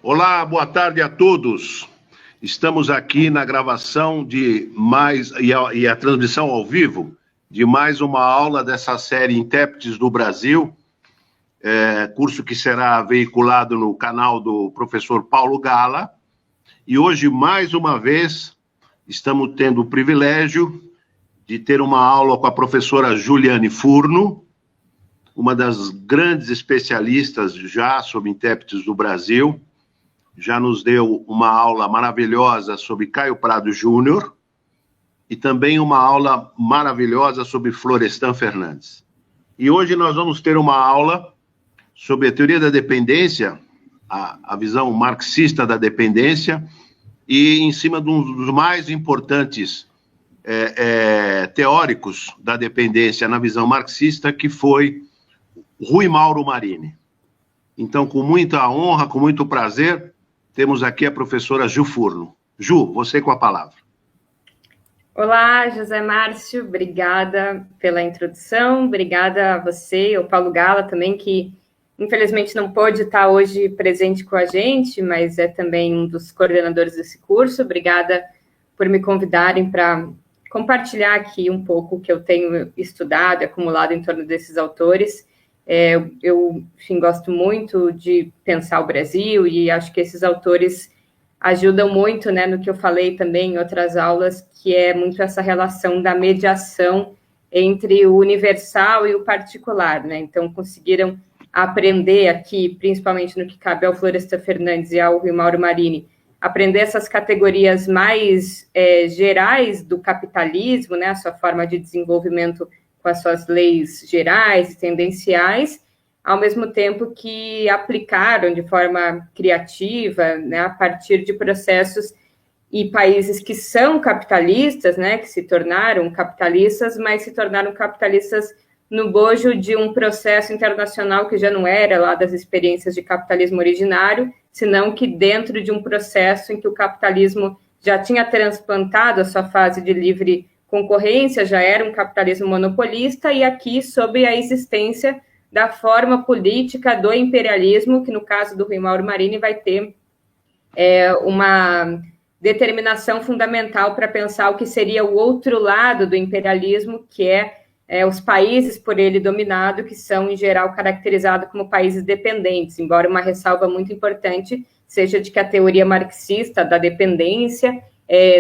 Olá, boa tarde a todos. Estamos aqui na gravação de e a transmissão ao vivo de mais uma aula dessa série Intérpretes do Brasil, curso que será veiculado no canal do professor Paulo Gala. E hoje, mais uma vez, estamos tendo o privilégio de ter uma aula com a professora Juliane Furno, uma das grandes especialistas já sobre intérpretes do Brasil. Já nos deu uma aula maravilhosa sobre Caio Prado Júnior e também uma aula maravilhosa sobre Florestan Fernandes. E hoje nós vamos ter uma aula sobre a teoria da dependência, a visão marxista da dependência, e em cima de um dos mais importantes teóricos da dependência na visão marxista, que foi Rui Mauro Marini. Então, com muita honra, com muito prazer, temos aqui a professora Ju Furno. Ju, você com a palavra. Olá, José Márcio, obrigada pela introdução, obrigada a você, ao Paulo Gala também, que infelizmente não pôde estar hoje presente com a gente, mas é também um dos coordenadores desse curso. Obrigada por me convidarem para compartilhar aqui um pouco o que eu tenho estudado e acumulado em torno desses autores. Eu enfim, gosto muito de pensar o Brasil e acho que esses autores ajudam muito, né, no que eu falei também em outras aulas, que é muito essa relação da mediação entre o universal e o particular, né? Então, conseguiram aprender aqui, principalmente no que cabe ao Florestan Fernandes e ao Rui Mauro Marini, aprender essas categorias mais gerais do capitalismo, né, a sua forma de desenvolvimento com as suas leis gerais e tendenciais, ao mesmo tempo que aplicaram de forma criativa, né, a partir de processos e países que são capitalistas, né, que se tornaram capitalistas, mas se tornaram capitalistas no bojo de um processo internacional que já não era lá das experiências de capitalismo originário, senão que dentro de um processo em que o capitalismo já tinha transplantado a sua fase de livre concorrência, já era um capitalismo monopolista, e aqui sob a existência da forma política do imperialismo, que no caso do Rui Mauro Marini vai ter uma determinação fundamental para pensar o que seria o outro lado do imperialismo, que é os países por ele dominado, que são, em geral, caracterizados como países dependentes, embora uma ressalva muito importante seja de que a teoria marxista da dependência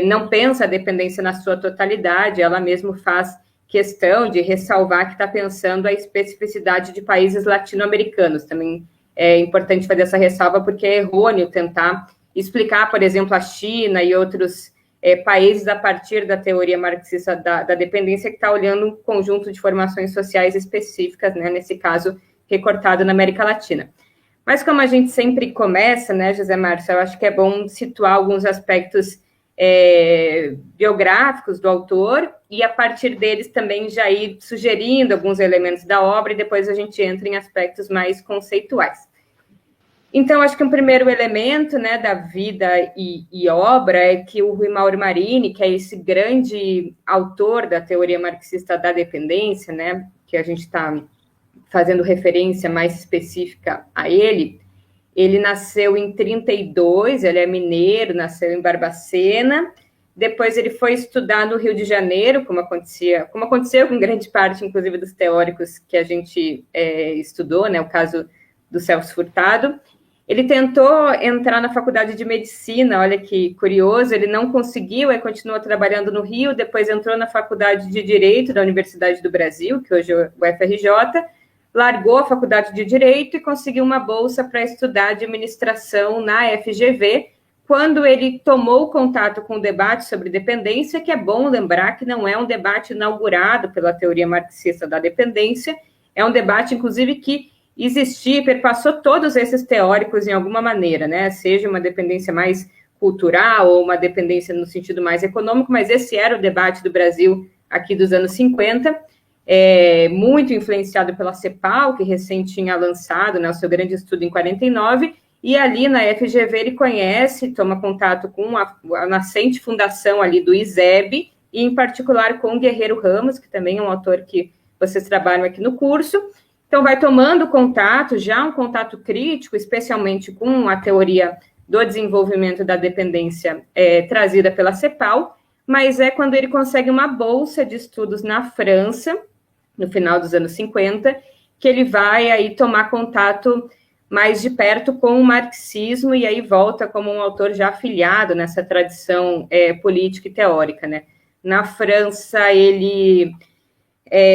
não pensa a dependência na sua totalidade, ela mesmo faz questão de ressalvar que está pensando a especificidade de países latino-americanos. Também é importante fazer essa ressalva porque é errôneo tentar explicar, por exemplo, a China e outros países a partir da teoria marxista da dependência, que está olhando um conjunto de formações sociais específicas, né, nesse caso, recortado na América Latina. Mas como a gente sempre começa, né, José Márcio, eu acho que é bom situar alguns aspectos biográficos do autor e, a partir deles, também já ir sugerindo alguns elementos da obra e depois a gente entra em aspectos mais conceituais. Então, acho que um primeiro elemento, né, da vida e obra é que o Rui Mauro Marini, que é esse grande autor da teoria marxista da dependência, né, que a gente está fazendo referência mais específica a ele nasceu em 1932, ele é mineiro, nasceu em Barbacena, depois ele foi estudar no Rio de Janeiro, como aconteceu com grande parte, inclusive, dos teóricos que a gente estudou, né, o caso do Celso Furtado. Ele tentou entrar na faculdade de medicina, olha que curioso, ele não conseguiu, aí continuou trabalhando no Rio, depois entrou na faculdade de Direito da Universidade do Brasil, que hoje é o UFRJ, largou a faculdade de Direito e conseguiu uma bolsa para estudar administração na FGV, quando ele tomou contato com o debate sobre dependência, que é bom lembrar que não é um debate inaugurado pela teoria marxista da dependência, é um debate, inclusive, que existia e perpassou todos esses teóricos em alguma maneira, né? Seja uma dependência mais cultural ou uma dependência no sentido mais econômico, mas esse era o debate do Brasil aqui dos anos 50, muito influenciado pela CEPAL, que recém tinha lançado, né, o seu grande estudo em 49, e ali na FGV ele conhece, toma contato com a nascente fundação ali do ISEB, e em particular com o Guerreiro Ramos, que também é um autor que vocês trabalham aqui no curso. Então vai tomando contato, já um contato crítico, especialmente com a teoria do desenvolvimento da dependência trazida pela CEPAL, mas é quando ele consegue uma bolsa de estudos na França, no final dos anos 50, que ele vai aí tomar contato mais de perto com o marxismo e aí volta como um autor já afiliado nessa tradição política e teórica, né? Na França, ele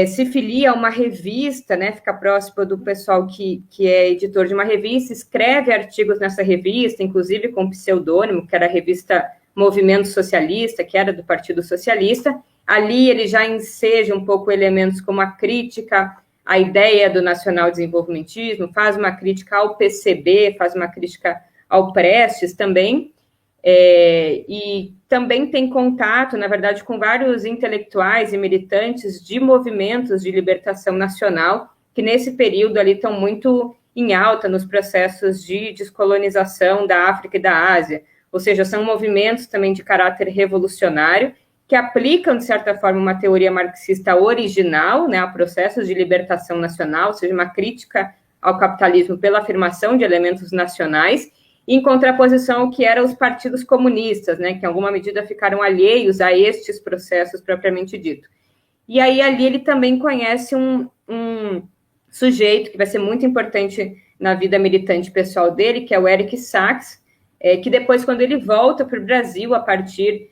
se filia a uma revista, né? Fica próximo do pessoal que é editor de uma revista, escreve artigos nessa revista, inclusive com pseudônimo, que era a revista Movimento Socialista, que era do Partido Socialista. Ali ele já enseja um pouco elementos como a crítica à ideia do nacional-desenvolvimentismo, faz uma crítica ao PCB, faz uma crítica ao Prestes também, e também tem contato, na verdade, com vários intelectuais e militantes de movimentos de libertação nacional, que nesse período ali estão muito em alta nos processos de descolonização da África e da Ásia, ou seja, são movimentos também de caráter revolucionário, que aplicam, de certa forma, uma teoria marxista original, né, a processos de libertação nacional, ou seja, uma crítica ao capitalismo pela afirmação de elementos nacionais, em contraposição ao que eram os partidos comunistas, né, que em alguma medida ficaram alheios a estes processos propriamente dito. E aí ali ele também conhece um sujeito que vai ser muito importante na vida militante pessoal dele, que é o Eric Sachs, que depois, quando ele volta para o Brasil, a partir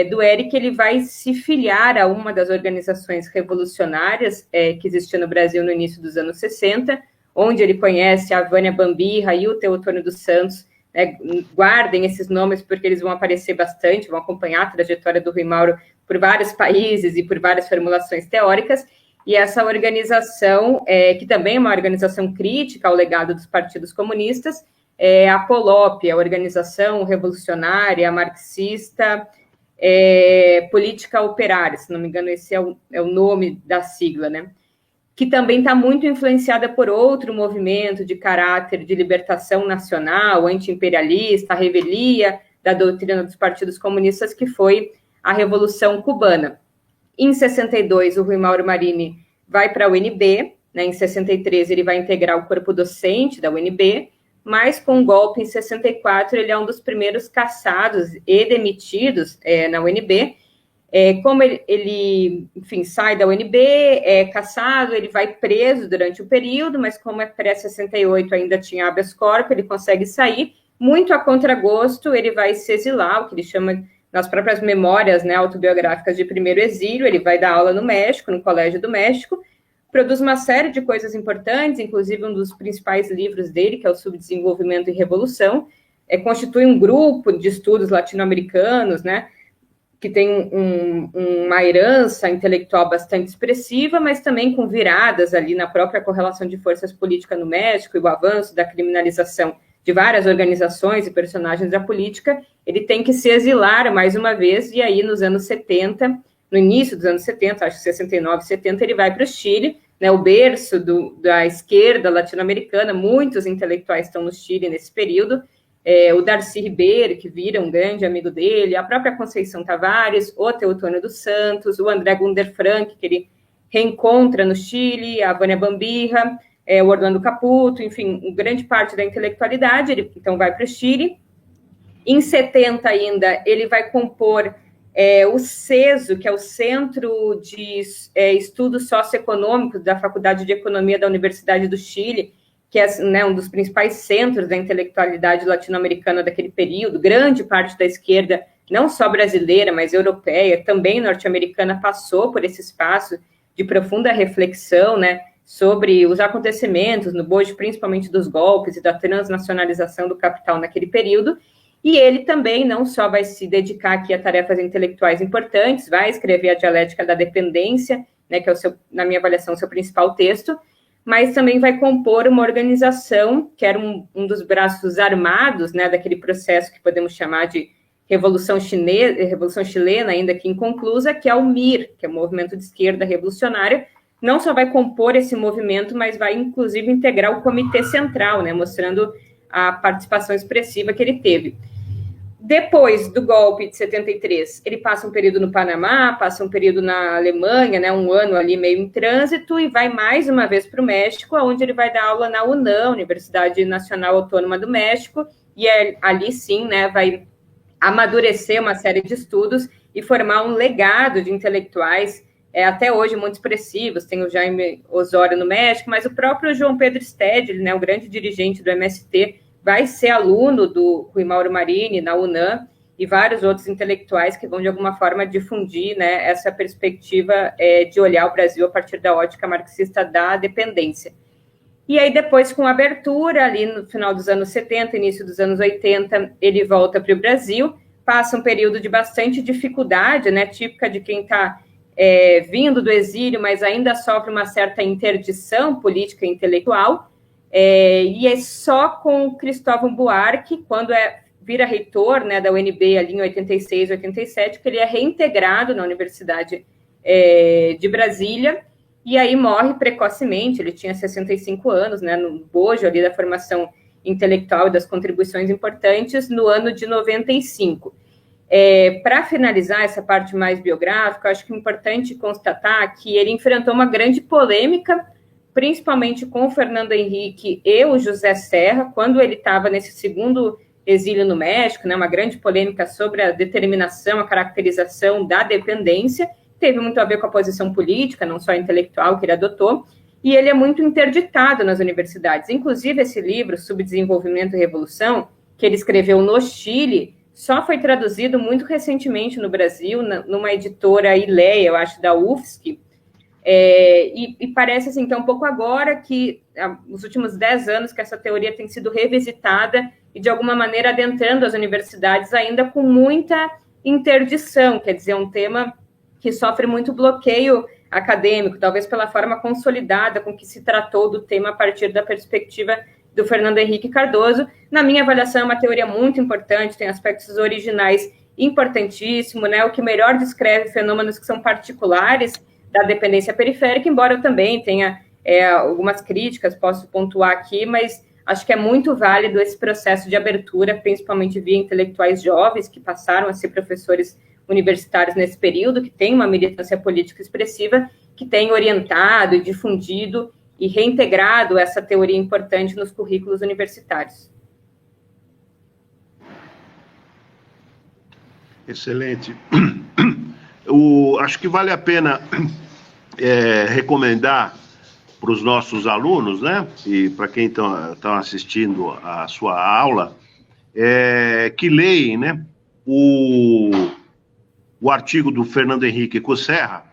do Eric, ele vai se filiar a uma das organizações revolucionárias que existia no Brasil no início dos anos 60, onde ele conhece a Vânia Bambirra e o Teotônio dos Santos. Guardem esses nomes porque eles vão aparecer bastante, vão acompanhar a trajetória do Rui Mauro por vários países e por várias formulações teóricas, e essa organização, que também é uma organização crítica ao legado dos partidos comunistas, é a POLOP, a Organização Revolucionária Marxista Política Operária, se não me engano, esse é o nome da sigla, né? Que também está muito influenciada por outro movimento de caráter de libertação nacional, anti-imperialista, a revelia da doutrina dos partidos comunistas, que foi a Revolução Cubana. Em 62, o Rui Mauro Marini vai para a UNB, né? Em 63, ele vai integrar o corpo docente da UNB, mas com o golpe em 64, ele é um dos primeiros caçados e demitidos na UNB. Como ele, enfim, sai da UNB, é caçado, ele vai preso durante o período, mas como é pré-68 ainda tinha habeas corpus, ele consegue sair, muito a contragosto, ele vai se exilar, o que ele chama nas próprias memórias, né, autobiográficas de primeiro exílio. Ele vai dar aula no México, no Colégio do México, produz uma série de coisas importantes, inclusive um dos principais livros dele, que é o Subdesenvolvimento e Revolução, constitui um grupo de estudos latino-americanos, né, que tem uma herança intelectual bastante expressiva, mas também com viradas ali na própria correlação de forças políticas no México e o avanço da criminalização de várias organizações e personagens da política. Ele tem que se exilar mais uma vez, e aí nos anos 70, no início dos anos 70, acho que 69, 70, ele vai para o Chile, né, o berço da esquerda latino-americana. Muitos intelectuais estão no Chile nesse período, o Darcy Ribeiro, que vira um grande amigo dele, a própria Conceição Tavares, o Teotônio dos Santos, o André Gunder Frank, que ele reencontra no Chile, a Vânia Bambirra, o Orlando Caputo, enfim, grande parte da intelectualidade. Ele então vai para o Chile. Em 70 ainda, ele vai compor o CESO, que é o Centro de Estudos Socioeconômicos da Faculdade de Economia da Universidade do Chile, que é, né, um dos principais centros da intelectualidade latino-americana daquele período. Grande parte da esquerda, não só brasileira, mas europeia, também norte-americana, passou por esse espaço de profunda reflexão, né, sobre os acontecimentos no bojo, principalmente dos golpes e da transnacionalização do capital naquele período. E ele também não só vai se dedicar aqui a tarefas intelectuais importantes, vai escrever a Dialética da Dependência, né, que é na minha avaliação, o seu principal texto, mas também vai compor uma organização que era um dos braços armados, né, daquele processo que podemos chamar de Revolução Chilena, ainda que inconclusa, que é o MIR, que é o Movimento de Esquerda Revolucionária. Não só vai compor esse movimento, mas vai, inclusive, integrar o Comitê Central, né, mostrando a participação expressiva que ele teve. Depois do golpe de 73, ele passa um período no Panamá, passa um período na Alemanha, né, um ano ali meio em trânsito, e vai mais uma vez para o México, onde ele vai dar aula na UNAM, Universidade Nacional Autônoma do México, e ali sim, né, vai amadurecer uma série de estudos e formar um legado de intelectuais, até hoje muito expressivos. Tem o Jaime Osório no México, mas o próprio João Pedro Stedley, né, o grande dirigente do MST, vai ser aluno do Rui Mauro Marini na UNAM, e vários outros intelectuais que vão, de alguma forma, difundir, né, essa perspectiva de olhar o Brasil a partir da ótica marxista da dependência. E aí, depois, com a abertura, ali no final dos anos 70, início dos anos 80, ele volta para o Brasil, passa um período de bastante dificuldade, né, típica de quem está vindo do exílio, mas ainda sofre uma certa interdição política e intelectual, e é só com Cristóvão Buarque, quando vira reitor, né, da UNB ali em 86, 87, que ele é reintegrado na Universidade de Brasília, e aí morre precocemente. Ele tinha 65 anos, né, no bojo ali da formação intelectual e das contribuições importantes, no ano de 95. Para finalizar essa parte mais biográfica, acho que é importante constatar que ele enfrentou uma grande polêmica, principalmente com o Fernando Henrique e o José Serra, quando ele estava nesse segundo exílio no México, né, uma grande polêmica sobre a determinação, a caracterização da dependência. Teve muito a ver com a posição política, não só intelectual, que ele adotou, e ele é muito interditado nas universidades. Inclusive, esse livro, Subdesenvolvimento e Revolução, que ele escreveu no Chile, só foi traduzido muito recentemente no Brasil, numa editora Ileia, eu acho, da UFSC, e parece assim, que é um pouco agora que, nos últimos 10 anos, que essa teoria tem sido revisitada e, de alguma maneira, adentrando as universidades ainda com muita interdição, quer dizer, um tema que sofre muito bloqueio acadêmico, talvez pela forma consolidada com que se tratou do tema a partir da perspectiva do Fernando Henrique Cardoso. Na minha avaliação, é uma teoria muito importante, tem aspectos originais importantíssimos, né, o que melhor descreve fenômenos que são particulares da dependência periférica, embora eu também tenha algumas críticas, posso pontuar aqui, mas acho que é muito válido esse processo de abertura, principalmente via intelectuais jovens que passaram a ser professores universitários nesse período, que tem uma militância política expressiva, que tem orientado e difundido e reintegrado essa teoria importante nos currículos universitários. Excelente. Acho que vale a pena recomendar para os nossos alunos, né, e para quem estão assistindo a sua aula, que leem, né, o artigo do Fernando Henrique Cosserra,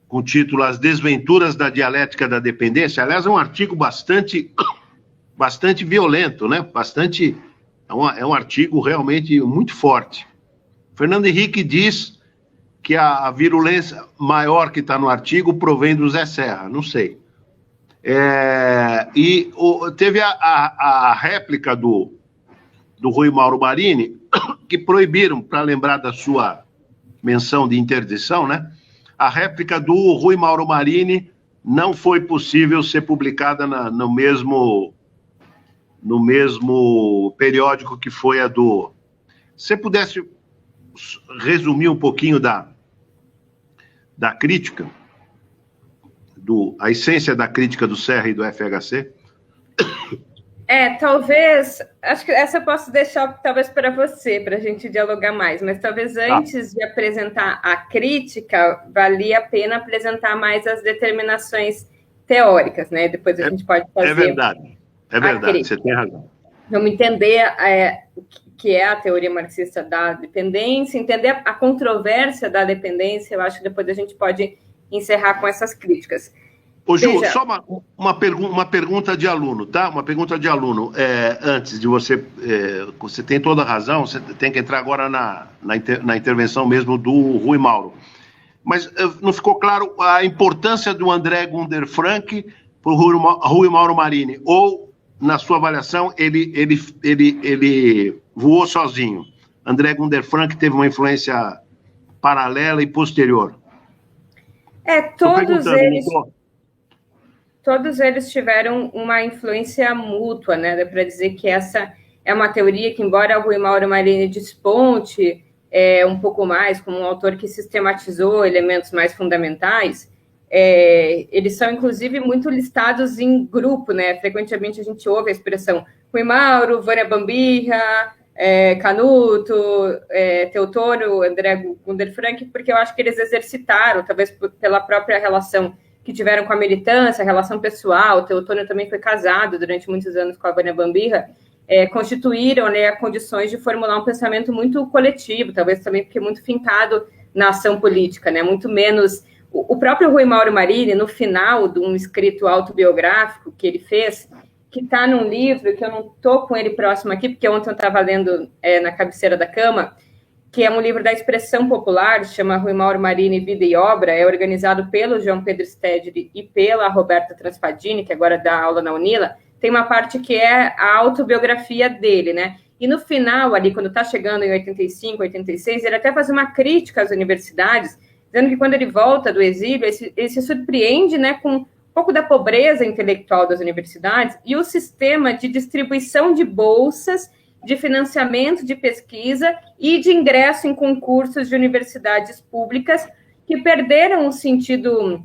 com o título As Desventuras da Dialética da Dependência. Aliás, é um artigo bastante violento, né? É um artigo realmente muito forte. Fernando Henrique diz que a virulência maior que está no artigo provém do Zé Serra, não sei. Teve a réplica do Rui Mauro Marini, que proibiram, para lembrar da sua menção de interdição, né? A réplica do Rui Mauro Marini não foi possível ser publicada no mesmo periódico que foi a do... Se você pudesse resumir um pouquinho da crítica, a essência da crítica do Serra e do FHC? Talvez, acho que essa eu posso deixar talvez para você, para a gente dialogar mais, mas talvez antes de apresentar a crítica, valia a pena apresentar mais as determinações teóricas, né? Depois a gente pode fazer. É verdade, você tem razão. Vamos entender o que é a teoria marxista da dependência, entender a controvérsia da dependência. Eu acho que depois a gente pode encerrar com essas críticas. Ô, Ju, só uma pergunta de aluno, tá? Uma pergunta de aluno. Antes de você... você tem toda a razão, você tem que entrar agora na intervenção mesmo do Rui Mauro. Mas não ficou claro a importância do André Gunder Frank para o Rui Mauro Marini? Ou, na sua avaliação, ele voou sozinho? André Gunder Frank teve uma influência paralela e posterior? Todos eles tiveram uma influência mútua, né? Dá para dizer que essa é uma teoria que, embora o Rui Mauro Marini desponte um pouco mais como um autor que sistematizou elementos mais fundamentais, eles são, inclusive, muito listados em grupo, né? Frequentemente a gente ouve a expressão Rui Mauro, Vânia Bambirra, Canuto, Teotônio, André Gunder Frank, porque eu acho que eles exercitaram, talvez pela própria relação que tiveram com a militância, a relação pessoal. O Teotônio também foi casado durante muitos anos com a Vânia Bambirra, constituíram, né, condições de formular um pensamento muito coletivo, talvez também porque muito fincado na ação política, né? Muito menos... O próprio Rui Mauro Marini, no final de um escrito autobiográfico que ele fez, que está num livro que eu não estou com ele próximo aqui, porque ontem eu estava lendo na cabeceira da cama, que é um livro da expressão popular, chama Rui Mauro Marini, Vida e Obra, é organizado pelo João Pedro Stedley e pela Roberta Transpadini, que agora dá aula na Unila. Tem uma parte que é a autobiografia dele, né? E no final, ali, quando está chegando em 85, 86, ele até faz uma crítica às universidades, dizendo que quando ele volta do exílio, ele se surpreende, né, com um pouco da pobreza intelectual das universidades e o sistema de distribuição de bolsas, de financiamento de pesquisa e de ingresso em concursos de universidades públicas que perderam o sentido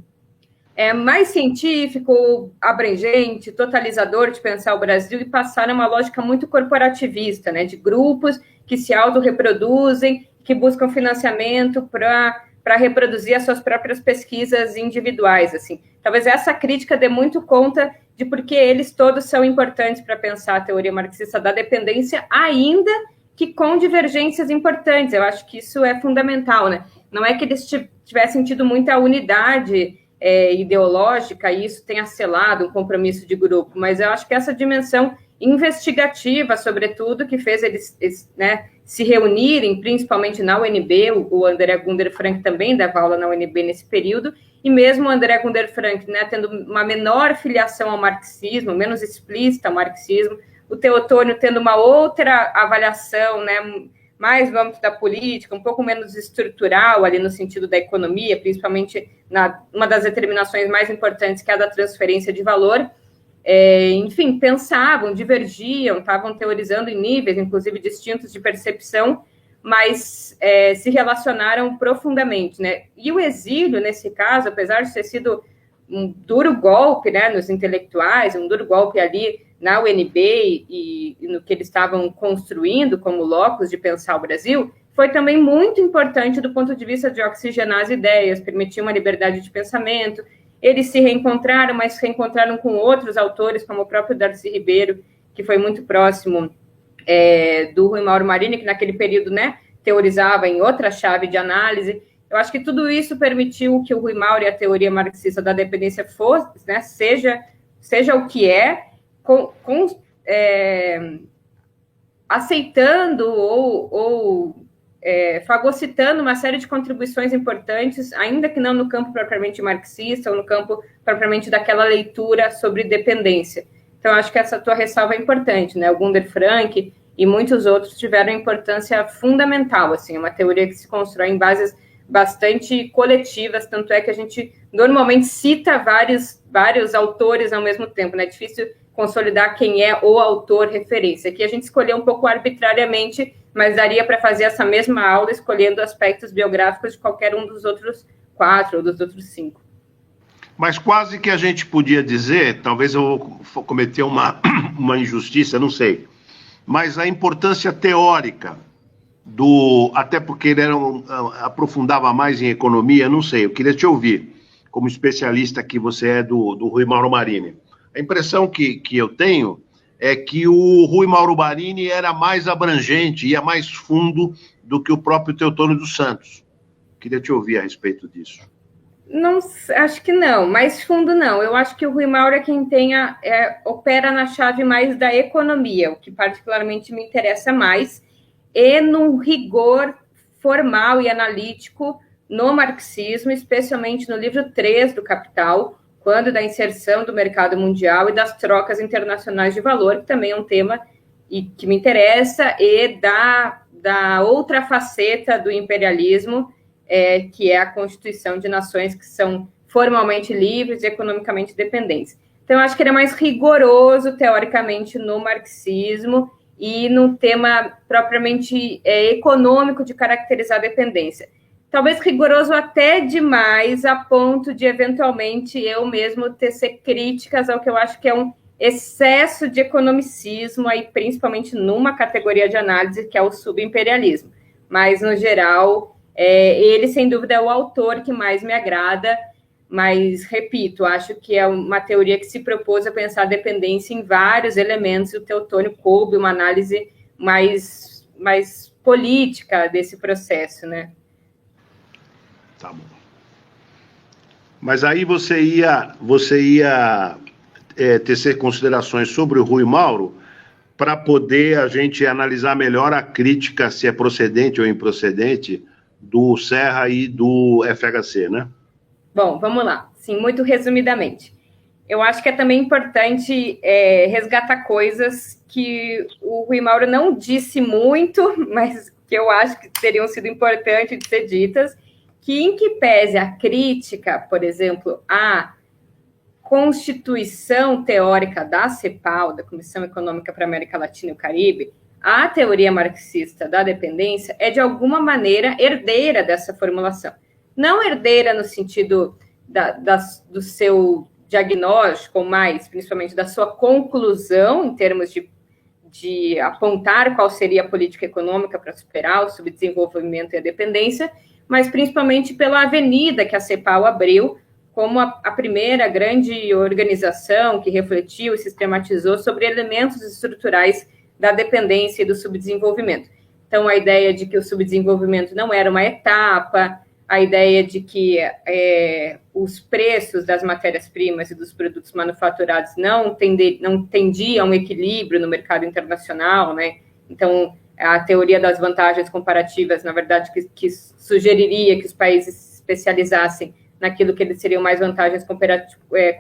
mais científico, abrangente, totalizador de pensar o Brasil e passaram uma lógica muito corporativista, né, de grupos que se autorreproduzem, que buscam financiamento para reproduzir as suas próprias pesquisas individuais, assim. Talvez essa crítica dê muito conta de porque eles todos são importantes para pensar a teoria marxista da dependência, ainda que com divergências importantes. Eu acho que isso é fundamental, né? Não é que eles tivessem tido muita unidade ideológica e isso tenha selado um compromisso de grupo, mas eu acho que essa dimensão investigativa, sobretudo, que fez eles né, se reunirem, principalmente na UNB, o André Gunder Frank também dava aula na UNB nesse período, e mesmo o André Gunder Frank, né, tendo uma menor filiação ao marxismo, menos explícita ao marxismo, o Teotônio tendo uma outra avaliação, né, mais no âmbito da política, um pouco menos estrutural ali no sentido da economia, principalmente uma das determinações mais importantes, que é a da transferência de valor. Enfim, pensavam, divergiam, estavam teorizando em níveis, inclusive, distintos de percepção, mas se relacionaram profundamente, né? E o exílio, nesse caso, apesar de ter sido um duro golpe, né, nos intelectuais, um duro golpe ali na UNB e no que eles estavam construindo como locus de pensar o Brasil, foi também muito importante do ponto de vista de oxigenar as ideias, permitir uma liberdade de pensamento. Eles se reencontraram, mas se reencontraram com outros autores, como o próprio Darcy Ribeiro, que foi muito próximo do Rui Mauro Marini, que naquele período, né, teorizava em outra chave de análise. Eu acho que tudo isso permitiu que o Rui Mauro e a teoria marxista da dependência fosse, né, seja o que aceitando ou fagocitando uma série de contribuições importantes, ainda que não no campo propriamente marxista, ou no campo propriamente daquela leitura sobre dependência. Então, acho que essa tua ressalva é importante, né? O Gunder Frank e muitos outros tiveram importância fundamental, assim, uma teoria que se constrói em bases bastante coletivas, tanto é que a gente normalmente cita vários autores ao mesmo tempo, né? É difícil consolidar quem é o autor referência. Aqui a gente escolheu um pouco arbitrariamente, mas daria para fazer essa mesma aula escolhendo aspectos biográficos de qualquer um dos outros 4 ou dos outros 5. Mas quase que a gente podia dizer, talvez eu vou cometer uma injustiça, não sei, mas a importância teórica até porque ele aprofundava mais em economia, não sei, eu queria te ouvir, como especialista que você é do Rui Mauro Marini. A impressão que eu tenho é que o Rui Mauro Marini era mais abrangente, ia mais fundo do que o próprio Teotônio dos Santos. Queria te ouvir a respeito disso. Não, acho que não, mais fundo não. Eu acho que o Rui Mauro é quem opera na chave mais da economia, o que particularmente me interessa mais, e no rigor formal e analítico no marxismo, especialmente no livro 3 do Capital, quando da inserção do mercado mundial e das trocas internacionais de valor, que também é um tema que me interessa, e da outra faceta do imperialismo, que é a constituição de nações que são formalmente livres e economicamente dependentes. Então, eu acho que ele é mais rigoroso, teoricamente, no marxismo e no tema propriamente econômico de caracterizar a dependência. talvez rigoroso até demais, a ponto de, eventualmente, eu mesmo tecer críticas ao que eu acho que é um excesso de economicismo, aí, principalmente numa categoria de análise, que é o subimperialismo. Mas, no geral, ele, sem dúvida, é o autor que mais me agrada, mas, repito, acho que é uma teoria que se propôs a pensar a dependência em vários elementos, e o Teotônio coube uma análise mais política desse processo, né? Tá bom. Mas aí você ia tecer considerações sobre o Rui Mauro para poder a gente analisar melhor a crítica, se é procedente ou improcedente, do Serra e do FHC, né? Bom, vamos lá. Sim, muito resumidamente. Eu acho que é também importante resgatar coisas que o Rui Mauro não disse muito, mas que eu acho que teriam sido importantes de ser ditas, que em que pese a crítica, por exemplo, à constituição teórica da CEPAL, da Comissão Econômica para a América Latina e o Caribe, a teoria marxista da dependência é, de alguma maneira, herdeira dessa formulação. Não herdeira no sentido do seu diagnóstico, ou mais, principalmente, da sua conclusão, em termos de apontar qual seria a política econômica para superar o subdesenvolvimento e a dependência, mas principalmente pela avenida que a CEPAL abriu como a primeira grande organização que refletiu e sistematizou sobre elementos estruturais da dependência e do subdesenvolvimento. Então, a ideia de que o subdesenvolvimento não era uma etapa, a ideia de que os preços das matérias-primas e dos produtos manufaturados não tendiam a um equilíbrio no mercado internacional, né? Então, a teoria das vantagens comparativas, na verdade, que sugeriria que os países se especializassem naquilo que eles seriam mais vantagens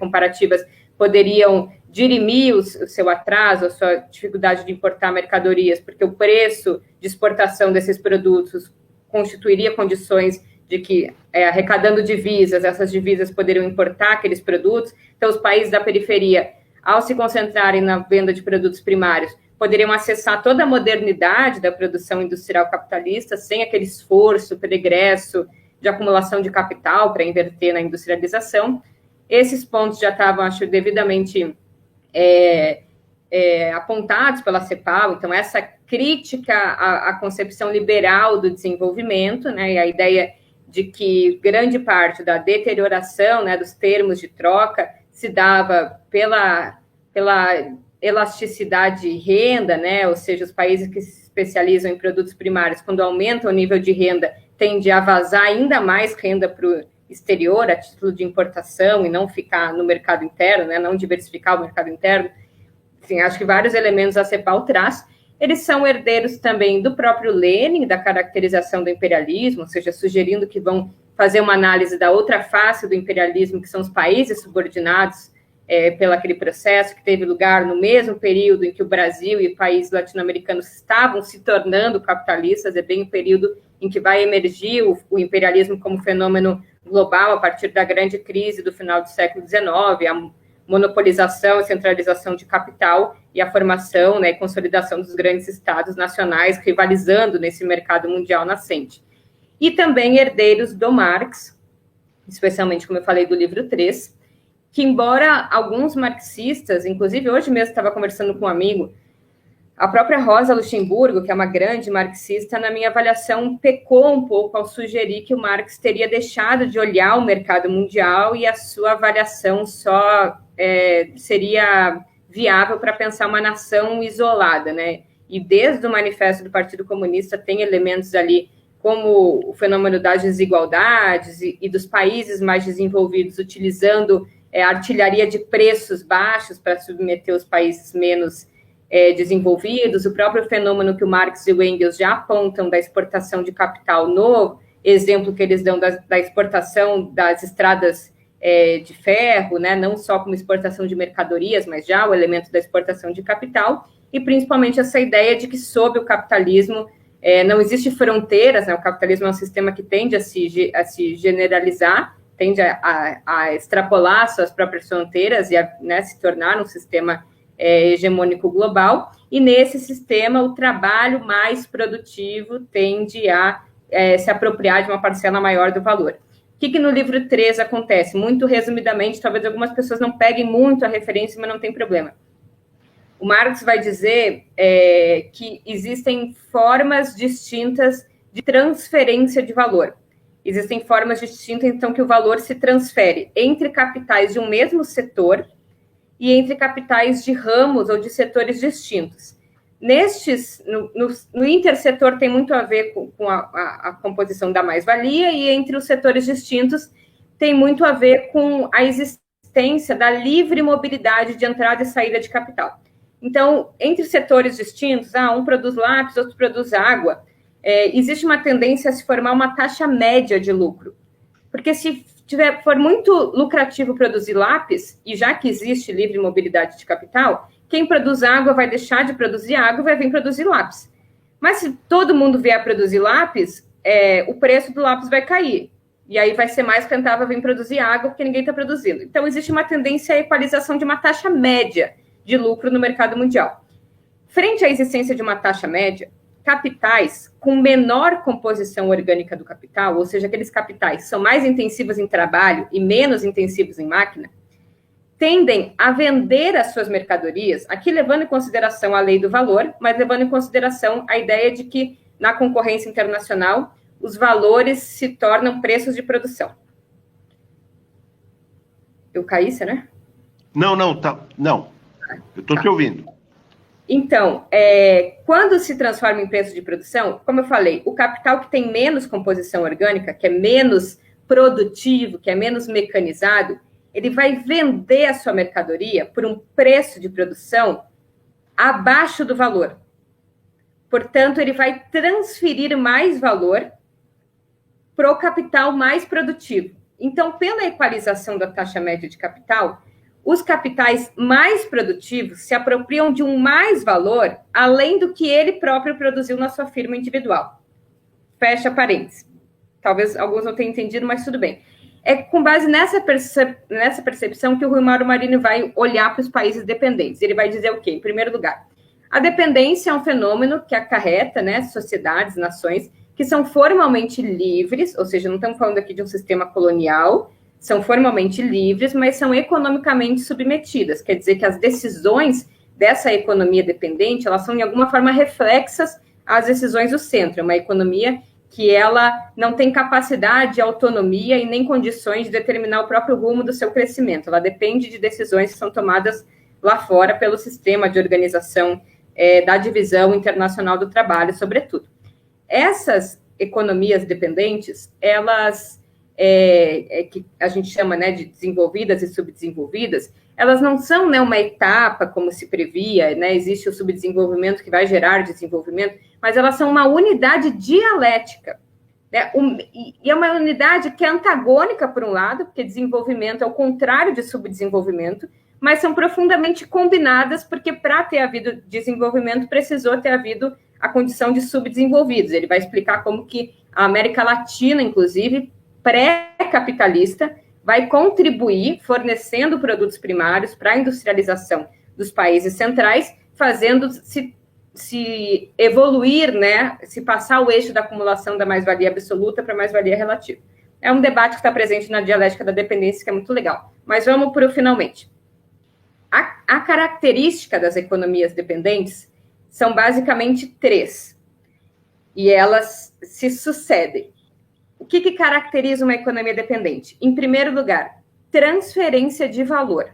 comparativas, poderiam dirimir o seu atraso, a sua dificuldade de importar mercadorias, porque o preço de exportação desses produtos constituiria condições de que, arrecadando divisas, essas divisas poderiam importar aqueles produtos. Então, os países da periferia, ao se concentrarem na venda de produtos primários, poderiam acessar toda a modernidade da produção industrial capitalista, sem aquele esforço pregresso de acumulação de capital para inverter na industrialização. Esses pontos já estavam, acho, devidamente apontados pela CEPAL. Então, essa crítica à concepção liberal do desenvolvimento, né, e a ideia de que grande parte da deterioração, né, dos termos de troca se dava pela elasticidade de renda, né, ou seja, os países que se especializam em produtos primários, quando aumentam o nível de renda, tende a vazar ainda mais renda para o exterior, a título de importação, e não ficar no mercado interno, né, não diversificar o mercado interno. Enfim, acho que vários elementos a CEPAL traz. Eles são herdeiros também do próprio Lenin, da caracterização do imperialismo, ou seja, sugerindo que vão fazer uma análise da outra face do imperialismo, que são os países subordinados pelo aquele processo que teve lugar no mesmo período em que o Brasil e países latino-americanos estavam se tornando capitalistas. É bem o período em que vai emergir o imperialismo como fenômeno global a partir da grande crise do final do século XIX, a monopolização e centralização de capital e a formação, né, e consolidação dos grandes estados nacionais rivalizando nesse mercado mundial nascente. E também herdeiros do Marx, especialmente, como eu falei, do livro 3, que embora alguns marxistas, inclusive hoje mesmo estava conversando com um amigo, a própria Rosa Luxemburgo, que é uma grande marxista, na minha avaliação, pecou um pouco ao sugerir que o Marx teria deixado de olhar o mercado mundial e a sua avaliação só seria viável para pensar uma nação isolada, né? E desde o Manifesto do Partido Comunista tem elementos ali como o fenômeno das desigualdades e dos países mais desenvolvidos utilizando artilharia de preços baixos para submeter os países menos desenvolvidos, o próprio fenômeno que o Marx e o Engels já apontam da exportação de capital, no exemplo que eles dão da exportação das estradas de ferro, né, não só como exportação de mercadorias, mas já o elemento da exportação de capital, e principalmente essa ideia de que sob o capitalismo não existe fronteiras, né, o capitalismo é um sistema que tende a se generalizar, tende a extrapolar suas próprias fronteiras e a se tornar um sistema hegemônico global, e nesse sistema o trabalho mais produtivo tende a se apropriar de uma parcela maior do valor. O que no livro 3 acontece? Muito resumidamente, talvez algumas pessoas não peguem muito a referência, mas não tem problema. O Marx vai dizer que existem formas distintas de transferência de valor. Existem formas distintas, então, que o valor se transfere entre capitais de um mesmo setor e entre capitais de ramos ou de setores distintos. No intersetor tem muito a ver com a composição da mais-valia, e entre os setores distintos tem muito a ver com a existência da livre mobilidade de entrada e saída de capital. Então, entre setores distintos, um produz lápis, outro produz água, existe uma tendência a se formar uma taxa média de lucro. Porque se for muito lucrativo produzir lápis, e já que existe livre mobilidade de capital, quem produz água vai deixar de produzir água e vai vir produzir lápis. Mas se todo mundo vier produzir lápis, o preço do lápis vai cair. E aí vai ser mais rentável vir produzir água, porque ninguém está produzindo. Então, existe uma tendência à equalização de uma taxa média de lucro no mercado mundial. Frente à existência de uma taxa média, capitais com menor composição orgânica do capital, ou seja, aqueles capitais que são mais intensivos em trabalho e menos intensivos em máquina, tendem a vender as suas mercadorias, aqui levando em consideração a lei do valor, mas levando em consideração a ideia de que, na concorrência internacional, os valores se tornam preços de produção. Eu caí, será? Não. Eu estou te ouvindo. Então, quando se transforma em preço de produção, como eu falei, o capital que tem menos composição orgânica, que é menos produtivo, que é menos mecanizado, ele vai vender a sua mercadoria por um preço de produção abaixo do valor. Portanto, ele vai transferir mais valor para o capital mais produtivo. Então, pela equalização da taxa média de capital, os capitais mais produtivos se apropriam de um mais valor além do que ele próprio produziu na sua firma individual. Fecha parênteses. Talvez alguns não tenham entendido, mas tudo bem. É com base nessa percepção que o Rui Mauro Marini vai olhar para os países dependentes. Ele vai dizer o quê? Em primeiro lugar, a dependência é um fenômeno que acarreta, sociedades, nações, que são formalmente livres, ou seja, não estamos falando aqui de um sistema colonial, são formalmente livres, mas são economicamente submetidas. Quer dizer que as decisões dessa economia dependente, elas são, de alguma forma, reflexas às decisões do centro. É uma economia que ela não tem capacidade, autonomia e nem condições de determinar o próprio rumo do seu crescimento. Ela depende de decisões que são tomadas lá fora pelo sistema de organização da divisão internacional do trabalho, sobretudo. Essas economias dependentes, elas, que a gente chama de desenvolvidas e subdesenvolvidas, elas não são uma etapa, como se previa, existe o subdesenvolvimento que vai gerar desenvolvimento, mas elas são uma unidade dialética. E é uma unidade que é antagônica, por um lado, porque desenvolvimento é o contrário de subdesenvolvimento, mas são profundamente combinadas, porque para ter havido desenvolvimento, precisou ter havido a condição de subdesenvolvidos. Ele vai explicar como que a América Latina, inclusive, pré-capitalista, vai contribuir fornecendo produtos primários para a industrialização dos países centrais, fazendo se evoluir, se passar o eixo da acumulação da mais-valia absoluta para a mais-valia relativa. É um debate que está presente na dialética da dependência, que é muito legal. Mas vamos para o finalmente. A característica das economias dependentes são basicamente 3, e elas se sucedem. O que caracteriza uma economia dependente? Em primeiro lugar, transferência de valor.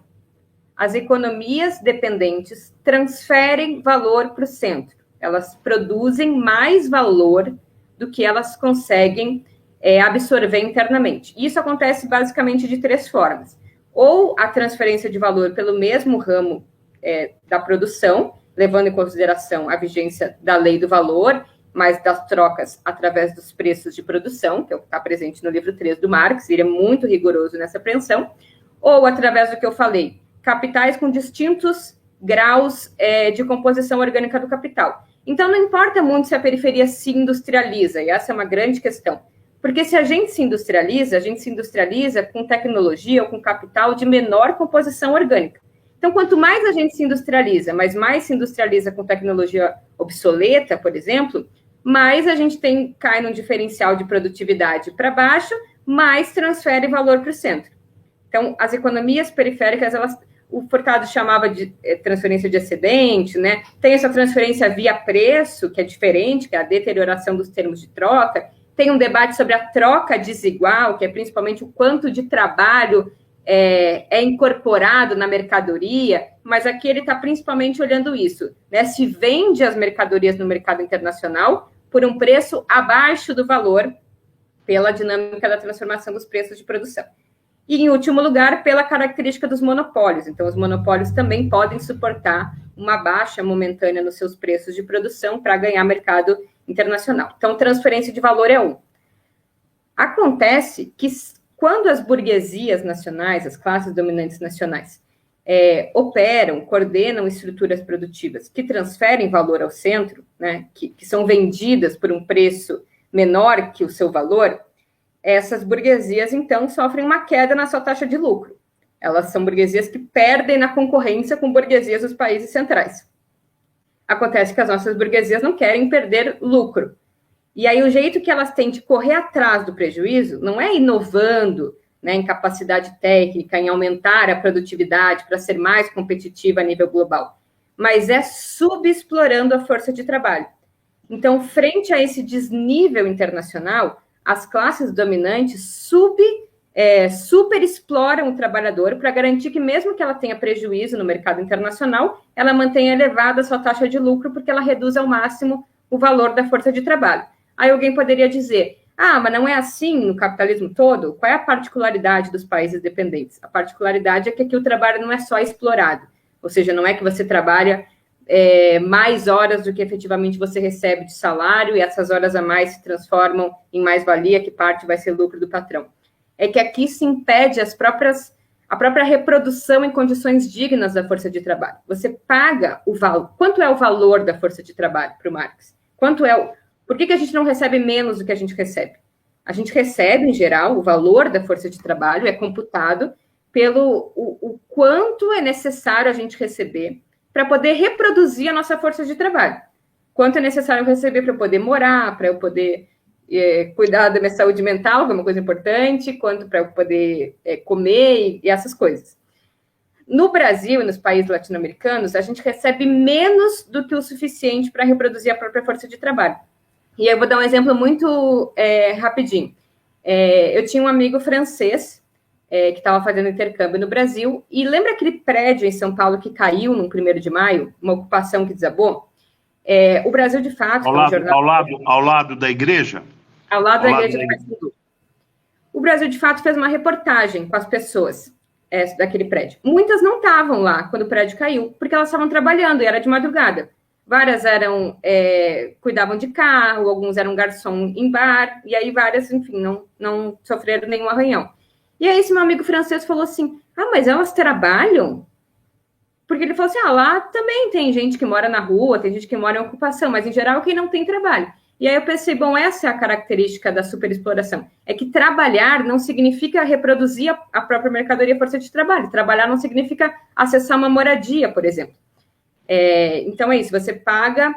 As economias dependentes transferem valor para o centro. Elas produzem mais valor do que elas conseguem absorver internamente. Isso acontece basicamente de 3 formas. Ou a transferência de valor pelo mesmo ramo da produção, levando em consideração a vigência da lei do valor, mas das trocas através dos preços de produção, que é o que está presente no livro 3 do Marx, ele é muito rigoroso nessa apreensão, ou através do que eu falei, capitais com distintos graus de composição orgânica do capital. Então, não importa muito se a periferia se industrializa, e essa é uma grande questão, porque se a gente se industrializa com tecnologia ou com capital de menor composição orgânica. Então, quanto mais a gente se industrializa, mas mais se industrializa com tecnologia obsoleta, por exemplo, mais a gente cai num diferencial de produtividade para baixo, mais transfere valor para o centro. Então, as economias periféricas, o Furtado chamava de transferência de excedente, né? Tem essa transferência via preço, que é diferente, que é a deterioração dos termos de troca. Tem um debate sobre a troca desigual, que é principalmente o quanto de trabalho é incorporado na mercadoria, mas aqui ele está principalmente olhando isso, né? Se vende as mercadorias no mercado internacional por um preço abaixo do valor, pela dinâmica da transformação dos preços de produção. E, em último lugar, pela característica dos monopólios. Então, os monopólios também podem suportar uma baixa momentânea nos seus preços de produção para ganhar mercado internacional. Então, transferência de valor é um. Acontece que quando as burguesias nacionais, as classes dominantes nacionais, operam, coordenam estruturas produtivas que transferem valor ao centro, né, que são vendidas por um preço menor que o seu valor, essas burguesias, então, sofrem uma queda na sua taxa de lucro. Elas são burguesias que perdem na concorrência com burguesias dos países centrais. Acontece que as nossas burguesias não querem perder lucro. E aí o jeito que elas têm de correr atrás do prejuízo não é inovando, né, em capacidade técnica, em aumentar a produtividade para ser mais competitiva a nível global, mas é subexplorando a força de trabalho. Então, frente a esse desnível internacional, as classes dominantes superexploram o trabalhador para garantir que, mesmo que ela tenha prejuízo no mercado internacional, ela mantenha elevada a sua taxa de lucro, porque ela reduz ao máximo o valor da força de trabalho. Aí alguém poderia dizer, mas não é assim no capitalismo todo? Qual é a particularidade dos países dependentes? A particularidade é que aqui o trabalho não é só explorado, ou seja, não é que você trabalha mais horas do que efetivamente você recebe de salário, e essas horas a mais se transformam em mais-valia, que parte vai ser lucro do patrão. É que aqui se impede a própria reprodução em condições dignas da força de trabalho. Você paga o valor. Quanto é o valor da força de trabalho para o Marx? Por que a gente não recebe menos do que a gente recebe? A gente recebe, em geral, o valor da força de trabalho é computado pelo o quanto é necessário a gente receber para poder reproduzir a nossa força de trabalho. Quanto é necessário receber para eu poder morar, para eu poder cuidar da minha saúde mental, que é uma coisa importante, quanto para eu poder comer e essas coisas. No Brasil e nos países latino-americanos, a gente recebe menos do que o suficiente para reproduzir a própria força de trabalho. E eu vou dar um exemplo muito rapidinho. Eu tinha um amigo francês que estava fazendo intercâmbio no Brasil, e lembra aquele prédio em São Paulo que caiu no 1º de maio, uma ocupação que desabou? O Brasil, de fato... Ao lado da igreja? Ao lado da igreja do Paissandu. O Brasil, de fato, fez uma reportagem com as pessoas daquele prédio. Muitas não estavam lá quando o prédio caiu, porque elas estavam trabalhando, e era de madrugada. Várias cuidavam de carro, alguns eram garçom em bar, e aí várias, enfim, não sofreram nenhum arranhão. E aí esse meu amigo francês falou assim, mas elas trabalham? Porque ele falou assim, lá também tem gente que mora na rua, tem gente que mora em ocupação, mas em geral quem não tem trabalho. E aí eu pensei, essa é a característica da superexploração, é que trabalhar não significa reproduzir a própria mercadoria força de trabalho, trabalhar não significa acessar uma moradia, por exemplo. Então é isso, você paga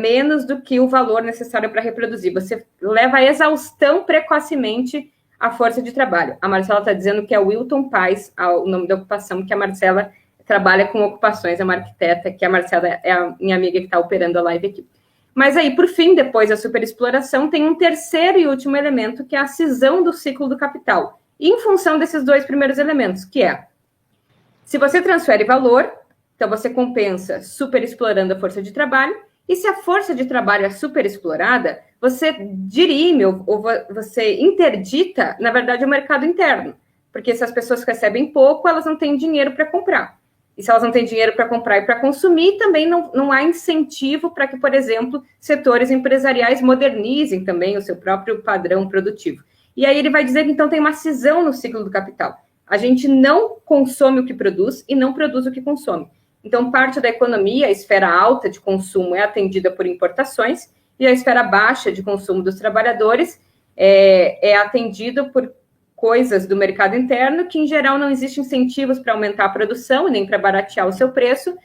menos do que o valor necessário para reproduzir, você leva à exaustão precocemente a força de trabalho. A Marcela está dizendo que é Wilton Paz, o nome da ocupação, que a Marcela trabalha com ocupações, é uma arquiteta, que a Marcela é a minha amiga que está operando a live aqui. Mas aí, por fim, depois da superexploração, tem um terceiro e último elemento, que é a cisão do ciclo do capital, em função desses dois primeiros elementos, que é, se você transfere valor, então você compensa superexplorando a força de trabalho, e se a força de trabalho é superexplorada, você dirime ou você interdita, na verdade, o mercado interno. Porque se as pessoas recebem pouco, elas não têm dinheiro para comprar. E se elas não têm dinheiro para comprar e para consumir, também não há incentivo para que, por exemplo, setores empresariais modernizem também o seu próprio padrão produtivo. E aí ele vai dizer que, então, tem uma cisão no ciclo do capital. A gente não consome o que produz e não produz o que consome. Então, parte da economia, a esfera alta de consumo é atendida por importações, e a esfera baixa de consumo dos trabalhadores é atendida por coisas do mercado interno, que, em geral, não existem incentivos para aumentar a produção, nem para baratear o seu preço,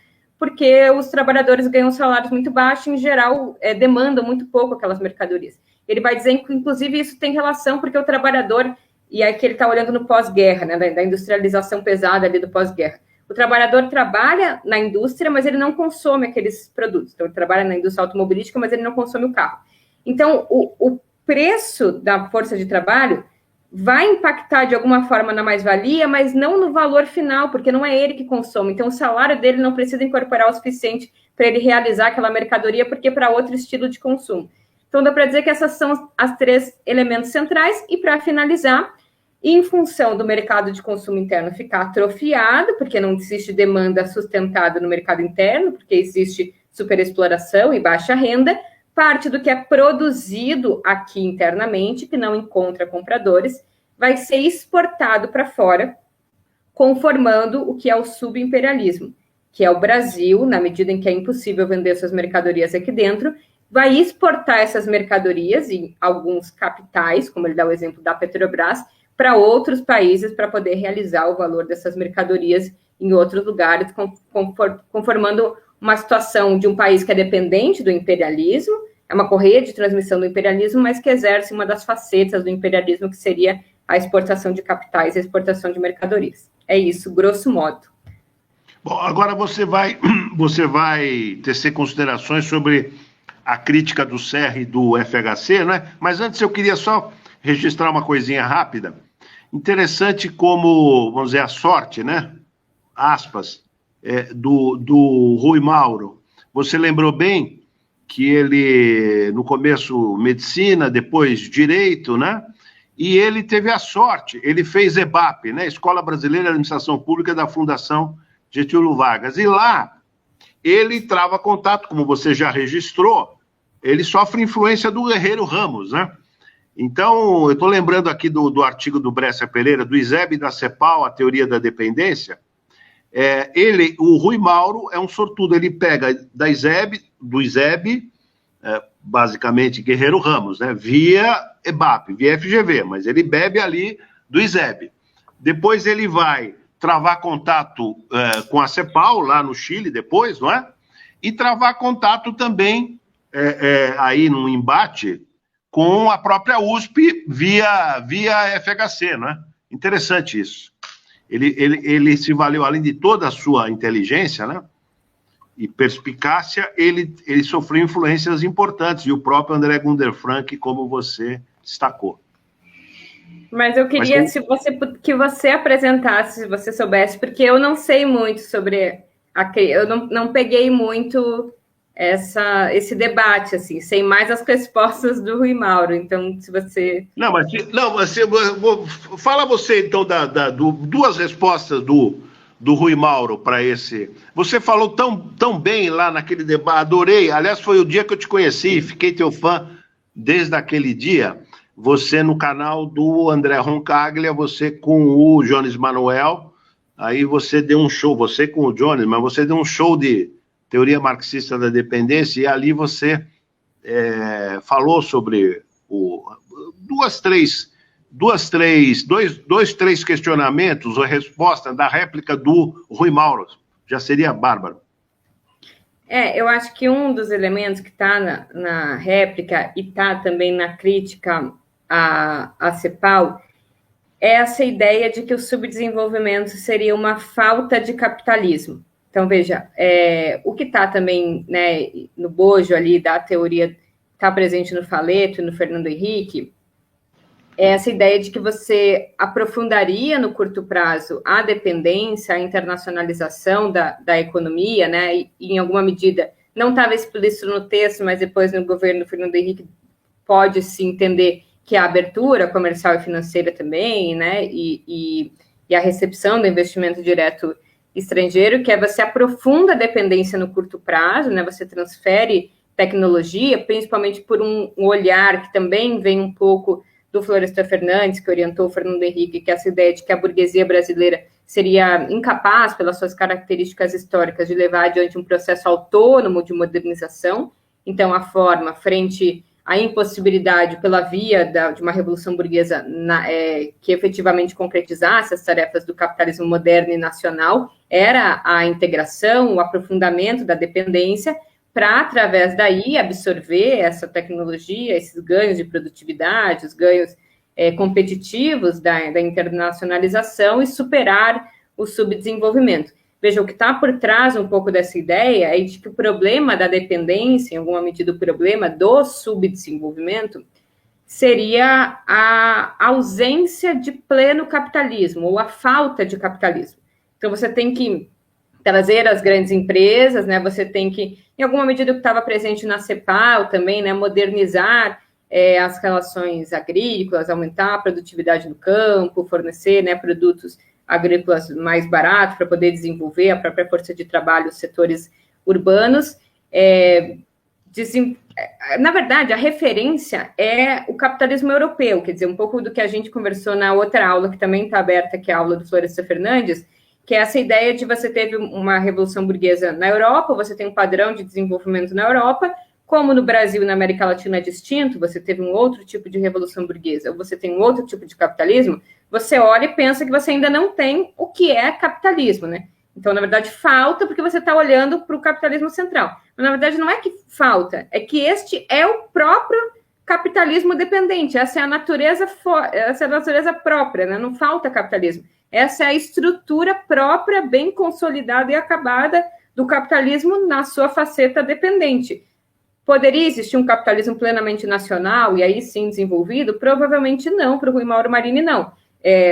porque os trabalhadores ganham salários muito baixos, em geral, demandam muito pouco aquelas mercadorias. Ele vai dizer que, inclusive, isso tem relação, porque o trabalhador, e aqui ele está olhando no pós-guerra, né, da industrialização pesada ali do pós-guerra. O trabalhador trabalha na indústria, mas ele não consome aqueles produtos. Então, ele trabalha na indústria automobilística, mas ele não consome o carro. Então, o preço da força de trabalho vai impactar de alguma forma na mais-valia, mas não no valor final, porque não é ele que consome. Então, o salário dele não precisa incorporar o suficiente para ele realizar aquela mercadoria, porque para outro estilo de consumo. Então, dá para dizer que essas são as 3 elementos centrais. E, para finalizar, em função do mercado de consumo interno ficar atrofiado, porque não existe demanda sustentada no mercado interno, porque existe superexploração e baixa renda, parte do que é produzido aqui internamente, que não encontra compradores, vai ser exportado para fora, conformando o que é o subimperialismo, que é o Brasil, na medida em que é impossível vender suas mercadorias aqui dentro, vai exportar essas mercadorias em alguns capitais, como ele dá o exemplo da Petrobras, para outros países para poder realizar o valor dessas mercadorias em outros lugares, conformando uma situação de um país que é dependente do imperialismo, é uma correia de transmissão do imperialismo, mas que exerce uma das facetas do imperialismo, que seria a exportação de capitais e a exportação de mercadorias. É isso, grosso modo. Bom, agora você vai tecer considerações sobre a crítica do CER e do FHC, né? Mas antes eu queria só registrar uma coisinha rápida. Interessante como, vamos dizer, a sorte, né? Aspas, do Rui Mauro. Você lembrou bem que ele, no começo, medicina, depois direito, né? E ele teve a sorte, ele fez EBAP, né? Escola Brasileira de Administração Pública da Fundação Getúlio Vargas. E lá, ele trava contato, como você já registrou, ele sofre influência do Guerreiro Ramos, né? Então, eu estou lembrando aqui do artigo do Brescia Pereira, do ISEB e da CEPAL, a teoria da dependência. O Rui Mauro é um sortudo, ele pega do ISEB, basicamente Guerreiro Ramos, né? Via EBAP, via FGV, mas ele bebe ali do ISEB. Depois ele vai travar contato com a CEPAL, lá no Chile, depois, não é? E travar contato também, aí num embate, com a própria USP via FHC, não é? Interessante isso. Ele se valeu, além de toda a sua inteligência, né, e perspicácia, ele sofreu influências importantes, e o próprio André Gunder Frank, como você destacou. Mas eu queria que você apresentasse, se você soubesse, porque eu não sei muito sobre eu não peguei muito esse debate, assim, sei mais as respostas do Rui Mauro. Então, se você... Fala você, então, duas respostas do Rui Mauro para esse... Você falou tão bem lá naquele debate, adorei. Aliás, foi o dia que eu te conheci, fiquei teu fã desde aquele dia. Você no canal do André Roncaglia, você com o Jones Manuel, aí você deu um show, você com o Jones, mas você deu um show de teoria marxista da dependência, e ali você falou sobre dois, três questionamentos, ou resposta da réplica do Rui Mauro. Já seria bárbaro. Eu acho que um dos elementos que está na réplica e está também na crítica à CEPAL é essa ideia de que o subdesenvolvimento seria uma falta de capitalismo. Então, veja, o que está também, né, no bojo ali da teoria, está presente no Faleto e no Fernando Henrique, é essa ideia de que você aprofundaria no curto prazo a dependência, a internacionalização da economia, né, e em alguma medida, não estava explícito no texto, mas depois no governo do Fernando Henrique pode-se entender que a abertura comercial e financeira também, né, e a recepção do investimento direto estrangeiro, que você aprofunda a dependência no curto prazo, né? Você transfere tecnologia, principalmente por um olhar que também vem um pouco do Florestan Fernandes, que orientou o Fernando Henrique, que é essa ideia de que a burguesia brasileira seria incapaz, pelas suas características históricas, de levar adiante um processo autônomo de modernização. Então, a forma, frente a impossibilidade pela via de uma revolução burguesa que efetivamente concretizasse as tarefas do capitalismo moderno e nacional, era a integração, o aprofundamento da dependência, para, através daí, absorver essa tecnologia, esses ganhos de produtividade, os ganhos competitivos da internacionalização e superar o subdesenvolvimento. Veja, o que está por trás um pouco dessa ideia é de que o problema da dependência, em alguma medida o problema do subdesenvolvimento, seria a ausência de pleno capitalismo, ou a falta de capitalismo. Então, você tem que trazer as grandes empresas, né? Você tem que, em alguma medida, o que estava presente na CEPAL também, né? Modernizar as relações agrícolas, aumentar a produtividade no campo, fornecer, né, produtos agrícolas mais baratos para poder desenvolver a própria força de trabalho, os setores urbanos. Na verdade, a referência é o capitalismo europeu, quer dizer, um pouco do que a gente conversou na outra aula, que também está aberta, que é a aula do Florestan Fernandes, que é essa ideia de você teve uma revolução burguesa na Europa, você tem um padrão de desenvolvimento na Europa, como no Brasil e na América Latina é distinto, você teve um outro tipo de revolução burguesa, ou você tem um outro tipo de capitalismo, você olha e pensa que você ainda não tem o que é capitalismo, né? Então, na verdade, falta porque você está olhando para o capitalismo central. Mas, na verdade, não é que falta, é que este é o próprio capitalismo dependente, essa é a natureza própria, né? Não falta capitalismo. Essa é a estrutura própria, bem consolidada e acabada do capitalismo na sua faceta dependente. Poderia existir um capitalismo plenamente nacional e aí sim desenvolvido? Provavelmente não, para o Rui Mauro Marini não.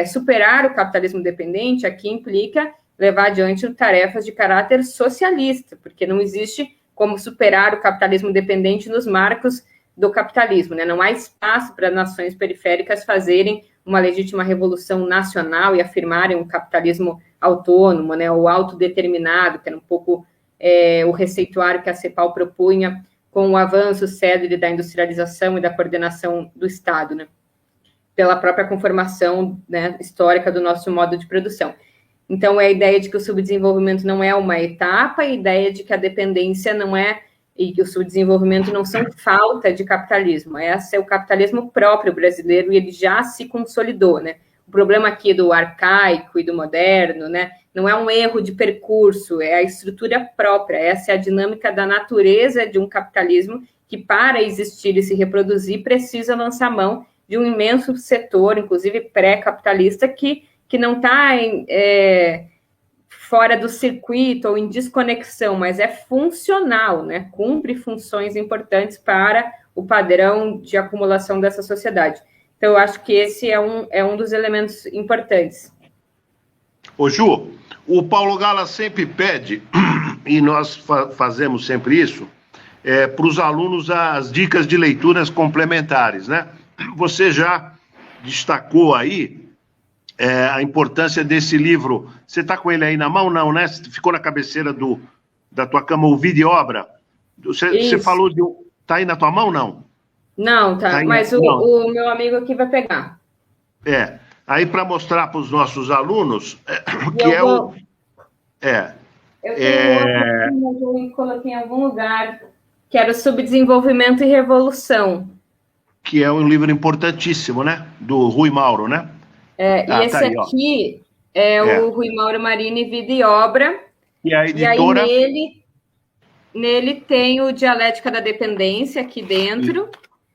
Superar o capitalismo dependente aqui implica levar adiante tarefas de caráter socialista, porque não existe como superar o capitalismo dependente nos marcos do capitalismo, né? Não há espaço para nações periféricas fazerem uma legítima revolução nacional e afirmarem um capitalismo autônomo, né, ou autodeterminado, que era um pouco o receituário que a CEPAL propunha com o avanço célere da industrialização e da coordenação do Estado, né, pela própria conformação, né, histórica do nosso modo de produção. Então, é a ideia de que o subdesenvolvimento não é uma etapa, a ideia de que a dependência não é, e que o subdesenvolvimento não são falta de capitalismo. Esse é o capitalismo próprio brasileiro e ele já se consolidou, né? O problema aqui do arcaico e do moderno, né, não é um erro de percurso, é a estrutura própria, essa é a dinâmica da natureza de um capitalismo que, para existir e se reproduzir, precisa lançar mão de um imenso setor, inclusive pré-capitalista, que não está fora do circuito ou em desconexão, mas é funcional, né? Cumpre funções importantes para o padrão de acumulação dessa sociedade. Então, eu acho que esse é um dos elementos importantes. Ô, Ju, o Paulo Gala sempre pede, e nós fazemos sempre isso, para os alunos as dicas de leituras complementares, né? Você já destacou aí a importância desse livro. Você está com ele aí na mão, não, né? Ficou na cabeceira da tua cama, o Vida e Obra. Você falou de... Está aí na tua mão, não? Não, tá, mas o meu amigo aqui vai pegar. Aí para mostrar para os nossos alunos, Eu coloquei em algum lugar, que era o Subdesenvolvimento e Revolução. Que é um livro importantíssimo, né? Do Rui Mauro, né? E esse aqui é o Rui Mauro Marini, Vida e Obra. E a editora... E aí nele tem o Dialética da Dependência aqui dentro.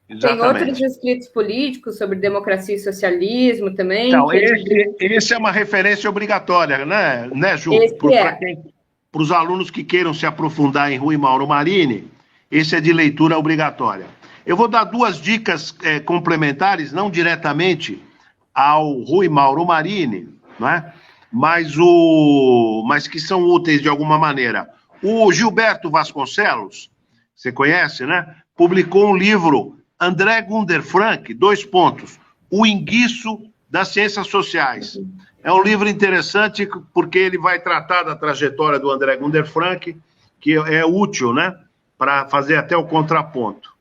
Exatamente. Tem outros escritos políticos sobre democracia e socialismo também. Então, esse é uma referência obrigatória, né, Ju? Para os alunos que queiram se aprofundar em Rui Mauro Marini, esse é de leitura obrigatória. Eu vou dar duas dicas complementares, não diretamente ao Rui Mauro Marini, né? mas que são úteis de alguma maneira. O Gilberto Vasconcelos, você conhece, né? Publicou um livro, André Gunder Frank, O Enguiço das Ciências Sociais. É um livro interessante porque ele vai tratar da trajetória do André Gunder Frank, que é útil, né? Para fazer até o contraponto.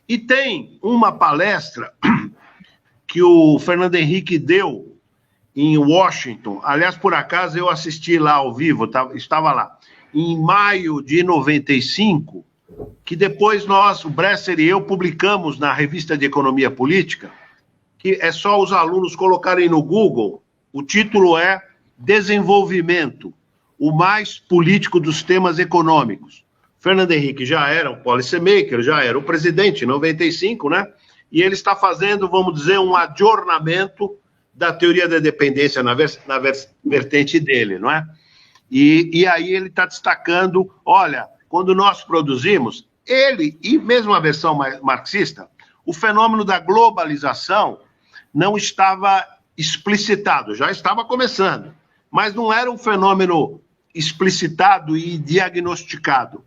E tem uma palestra que o Fernando Henrique deu em Washington. Aliás, por acaso, eu assisti lá ao vivo, estava lá. Em maio de 95, que depois nós, o Bresser e eu, publicamos na Revista de Economia Política, que é só os alunos colocarem no Google, o título é Desenvolvimento, o mais político dos temas econômicos. Fernando Henrique já era um policymaker, já era o presidente em 95, né? E ele está fazendo, vamos dizer, um adornamento da teoria da dependência na vertente dele, não é? E aí ele está destacando, olha, quando nós produzimos, ele, e mesmo a versão marxista, o fenômeno da globalização não estava explicitado, já estava começando, mas não era um fenômeno explicitado e diagnosticado.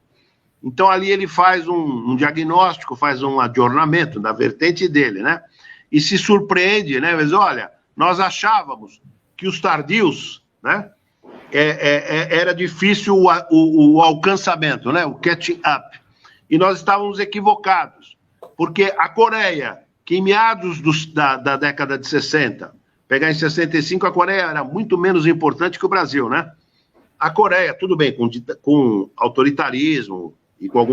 Então, ali ele faz um diagnóstico, faz um adornamento da vertente dele, né? E se surpreende, né? Mas, olha, nós achávamos que os tardios, né? Era difícil o alcançamento, né? O catching up. E nós estávamos equivocados, porque a Coreia, que em meados da década de 60, pegar em 65, a Coreia era muito menos importante que o Brasil, né? A Coreia, tudo bem, com autoritarismo e com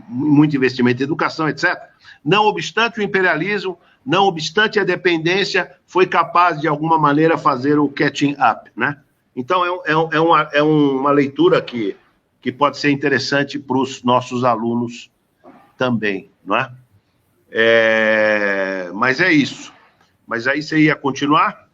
muito investimento em educação, etc. Não obstante o imperialismo, não obstante a dependência, foi capaz, de alguma maneira, fazer o catching up, né? Então, é uma leitura que pode ser interessante para os nossos alunos também, não é? Mas é isso. Mas aí você ia continuar?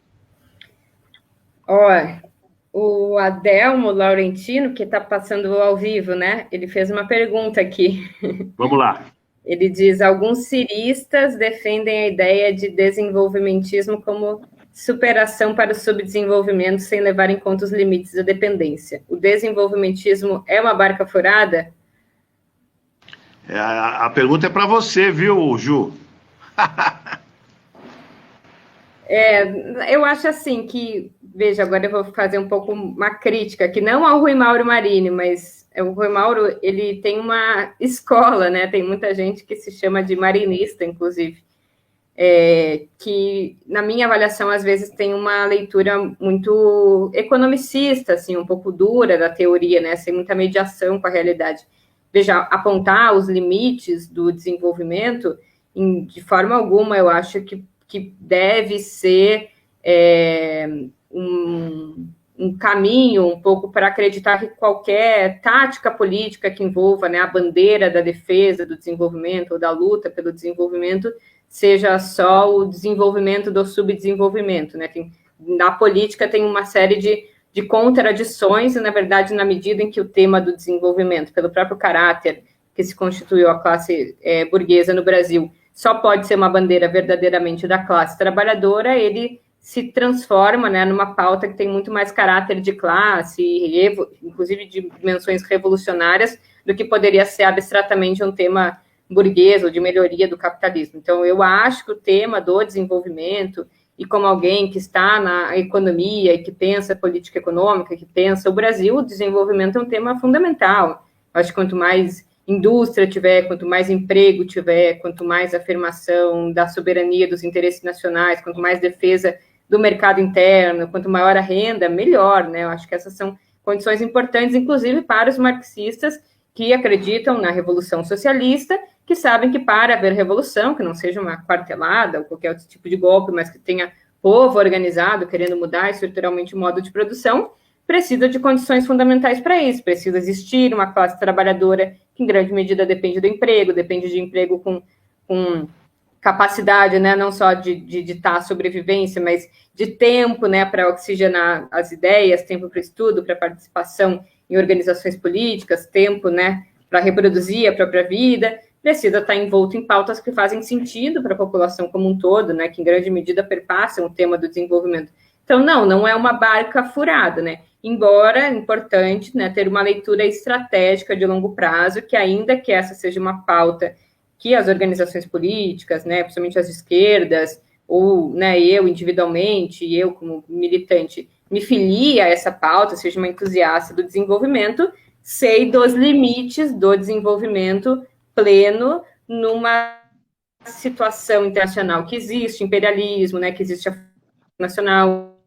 O Adelmo Laurentino, que está passando ao vivo, né? Ele fez uma pergunta aqui. Vamos lá. Ele diz: alguns ciristas defendem a ideia de desenvolvimentismo como superação para o subdesenvolvimento sem levar em conta os limites da dependência. O desenvolvimentismo é uma barca furada? A pergunta é para você, viu, Ju? Eu acho assim que, veja, agora eu vou fazer um pouco uma crítica, que não ao Rui Mauro Marini, mas o Rui Mauro, ele tem uma escola, né? Tem muita gente que se chama de marinista, inclusive, que, na minha avaliação, às vezes tem uma leitura muito economicista, assim, um pouco dura da teoria, né? Sem muita mediação com a realidade. Veja, apontar os limites do desenvolvimento, de forma alguma, eu acho que deve ser um caminho um pouco para acreditar que qualquer tática política que envolva, né, a bandeira da defesa do desenvolvimento ou da luta pelo desenvolvimento seja só o desenvolvimento do subdesenvolvimento, né? Na política tem uma série de contradições, e, na verdade, na medida em que o tema do desenvolvimento, pelo próprio caráter que se constituiu a classe burguesa no Brasil, só pode ser uma bandeira verdadeiramente da classe trabalhadora, ele se transforma, né, numa pauta que tem muito mais caráter de classe, inclusive de dimensões revolucionárias, do que poderia ser abstratamente um tema burguês ou de melhoria do capitalismo. Então, eu acho que o tema do desenvolvimento, e como alguém que está na economia e que pensa política econômica, que pensa o Brasil, o desenvolvimento é um tema fundamental. Eu acho que quanto mais indústria tiver, quanto mais emprego tiver, quanto mais afirmação da soberania dos interesses nacionais, quanto mais defesa do mercado interno, quanto maior a renda, melhor, né? Eu acho que essas são condições importantes, inclusive para os marxistas que acreditam na revolução socialista, que sabem que para haver revolução, que não seja uma quartelada ou qualquer outro tipo de golpe, mas que tenha povo organizado querendo mudar estruturalmente o modo de produção, precisa de condições fundamentais para isso. Precisa existir uma classe trabalhadora que, em grande medida, depende do emprego, depende de emprego com capacidade, né, não só de ditar a sobrevivência, mas de tempo, né, para oxigenar as ideias, tempo para estudo, para participação em organizações políticas, tempo, né, para reproduzir a própria vida. Precisa estar envolto em pautas que fazem sentido para a população como um todo, né, que em grande medida perpassam o tema do desenvolvimento. Então, não é uma barca furada, né? Embora é importante, né, ter uma leitura estratégica de longo prazo, que ainda que essa seja uma pauta que as organizações políticas, né, principalmente as esquerdas, ou, né, eu individualmente, eu como militante, me filie a essa pauta, seja uma entusiasta do desenvolvimento, sei dos limites do desenvolvimento pleno numa situação internacional que existe imperialismo, né, que existe a nacional,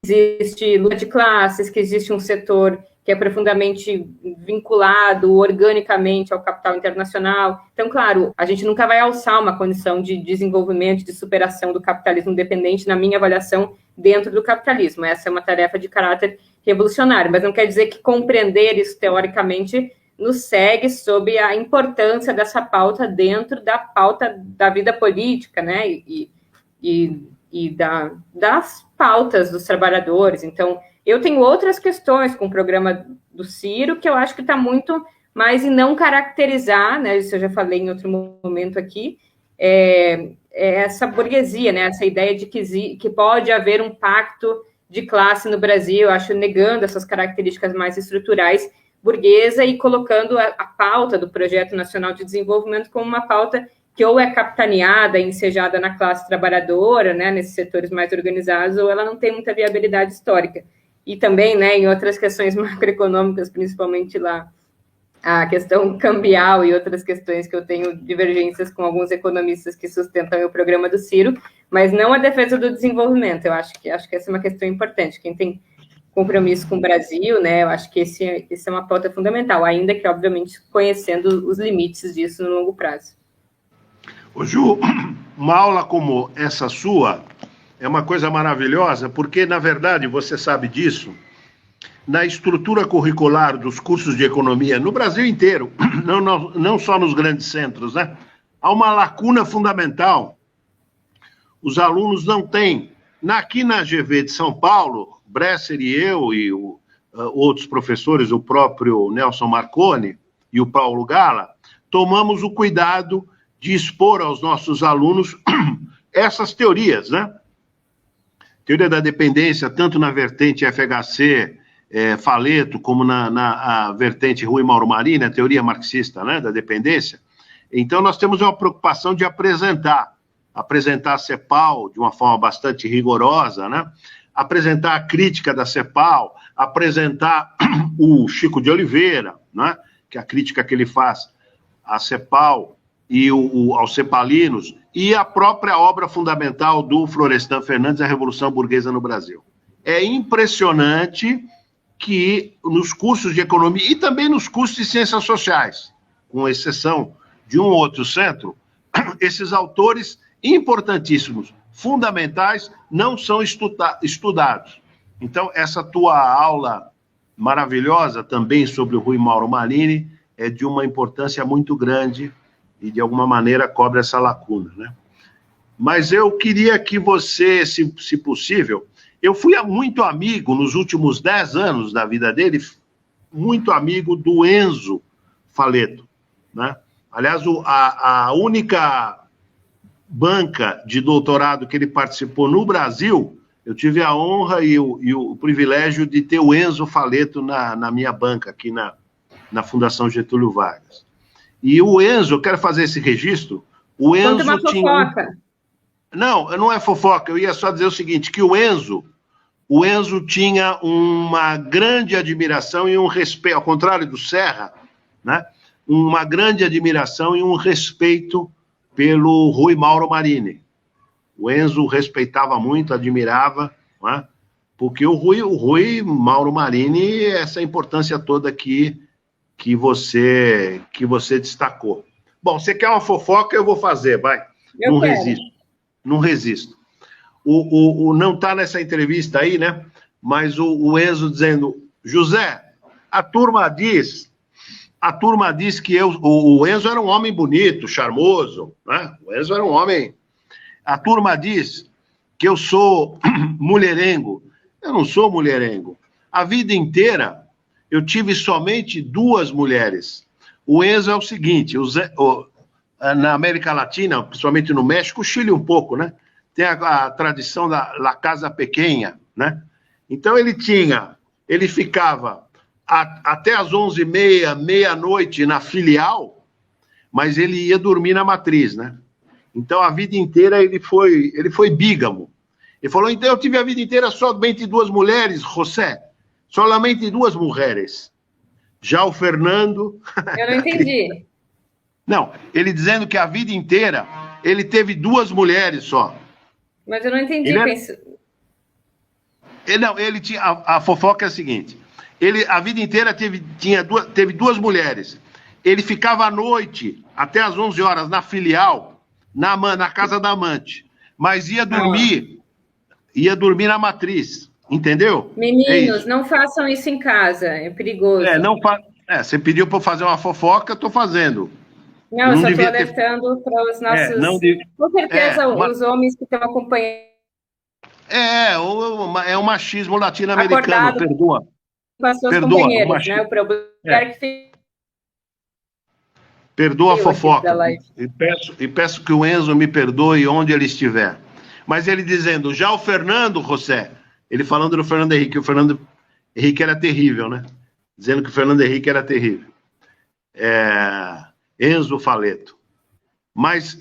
existe luta de classes, que existe um setor que é profundamente vinculado organicamente ao capital internacional. Então, claro, a gente nunca vai alçar uma condição de desenvolvimento, de superação do capitalismo dependente, na minha avaliação, dentro do capitalismo. Essa é uma tarefa de caráter revolucionário, mas não quer dizer que compreender isso teoricamente nos segue sob a importância dessa pauta dentro da pauta da vida política, né, das pautas dos trabalhadores. Então, eu tenho outras questões com o programa do Ciro, que eu acho que está muito mais em não caracterizar, né, isso eu já falei em outro momento aqui, essa burguesia, né, essa ideia de que pode haver um pacto de classe no Brasil, acho, negando essas características mais estruturais burguesa e colocando a pauta do Projeto Nacional de Desenvolvimento como uma pauta que ou é capitaneada, ensejada na classe trabalhadora, né, nesses setores mais organizados, ou ela não tem muita viabilidade histórica. E também, né, em outras questões macroeconômicas, principalmente lá, a questão cambial e outras questões que eu tenho divergências com alguns economistas que sustentam o programa do Ciro, mas não a defesa do desenvolvimento. Eu acho que essa é uma questão importante. Quem tem compromisso com o Brasil, né, eu acho que esse é uma pauta fundamental, ainda que, obviamente, conhecendo os limites disso no longo prazo. Ô Ju, uma aula como essa sua é uma coisa maravilhosa, porque, na verdade, você sabe disso, na estrutura curricular dos cursos de economia no Brasil inteiro, não só nos grandes centros, né? Há uma lacuna fundamental. Os alunos não têm. Aqui na GV de São Paulo, Bresser e eu e outros professores, o próprio Nelson Marconi e o Paulo Gala, tomamos o cuidado de expor aos nossos alunos essas teorias, né? Teoria da dependência, tanto na vertente FHC, Faleto, como na vertente Rui Mauro Marini, a teoria marxista, né, da dependência. Então, nós temos uma preocupação de apresentar a CEPAL de uma forma bastante rigorosa, né? Apresentar a crítica da CEPAL, apresentar o Chico de Oliveira, né? Que é a crítica que ele faz à CEPAL e aos cepalinos, e a própria obra fundamental do Florestan Fernandes, A Revolução Burguesa no Brasil. É impressionante que nos cursos de economia e também nos cursos de ciências sociais, com exceção de um ou outro centro, esses autores importantíssimos, fundamentais, não são estudados. Então, essa tua aula maravilhosa também sobre o Rui Mauro Marini é de uma importância muito grande e, de alguma maneira, cobre essa lacuna, né? Mas eu queria que você, se possível, eu fui muito amigo, nos últimos 10 anos da vida dele, muito amigo do Enzo Faleto, né? Aliás, a única banca de doutorado que ele participou no Brasil, eu tive a honra e o privilégio de ter o Enzo Faleto na minha banca, aqui na Fundação Getúlio Vargas. E o Enzo, eu quero fazer esse registro, o Enzo Conta uma fofoca. Não é fofoca, eu ia só dizer o seguinte, que o Enzo tinha uma grande admiração e um respeito, ao contrário do Serra, né? Uma grande admiração e um respeito pelo Rui Mauro Marini. O Enzo respeitava muito, admirava, né? Porque o Rui Mauro Marini, essa importância toda que você destacou. Bom, você quer uma fofoca, eu vou fazer, vai. Não resisto. Não está nessa entrevista aí, né? Mas o Enzo dizendo, José, a turma diz que o Enzo era um homem bonito, charmoso, né? O Enzo era um homem... A turma diz que eu sou mulherengo. Eu não sou mulherengo. A vida inteira eu tive somente 2 mulheres. O Enzo é o seguinte, na América Latina, principalmente no México, o Chile um pouco, né? Tem a tradição da La Casa Pequena, né? Então ele ficava até às 11h30, meia-noite na filial, mas ele ia dormir na matriz, né? Então a vida inteira ele foi bígamo. Ele falou, então eu tive a vida inteira somente 2 mulheres, José, solamente 2 mulheres. Já o Fernando... Eu não entendi. Não, ele dizendo que a vida inteira ele teve 2 mulheres só. Mas eu não entendi. Ele tinha, a fofoca é a seguinte, Ele, a vida inteira, teve duas mulheres. Ele ficava à noite, até às 11 horas, na filial, na casa da amante. Mas ia dormir na matriz, entendeu? Meninos, não façam isso em casa, é perigoso. Você pediu para eu fazer uma fofoca, eu estou fazendo. Não, eu só estou alertando para os nossos... Com certeza, os homens que estão acompanhando... É um machismo latino-americano, perdoa. Com as suas companheiras, né? O problema é que... Perdoa a fofoca. E peço que o Enzo me perdoe onde ele estiver. Mas ele dizendo, já o Fernando, José, ele falando do Fernando Henrique, o Fernando Henrique era terrível, né? Dizendo que o Fernando Henrique era terrível. Enzo Faleto. Mas,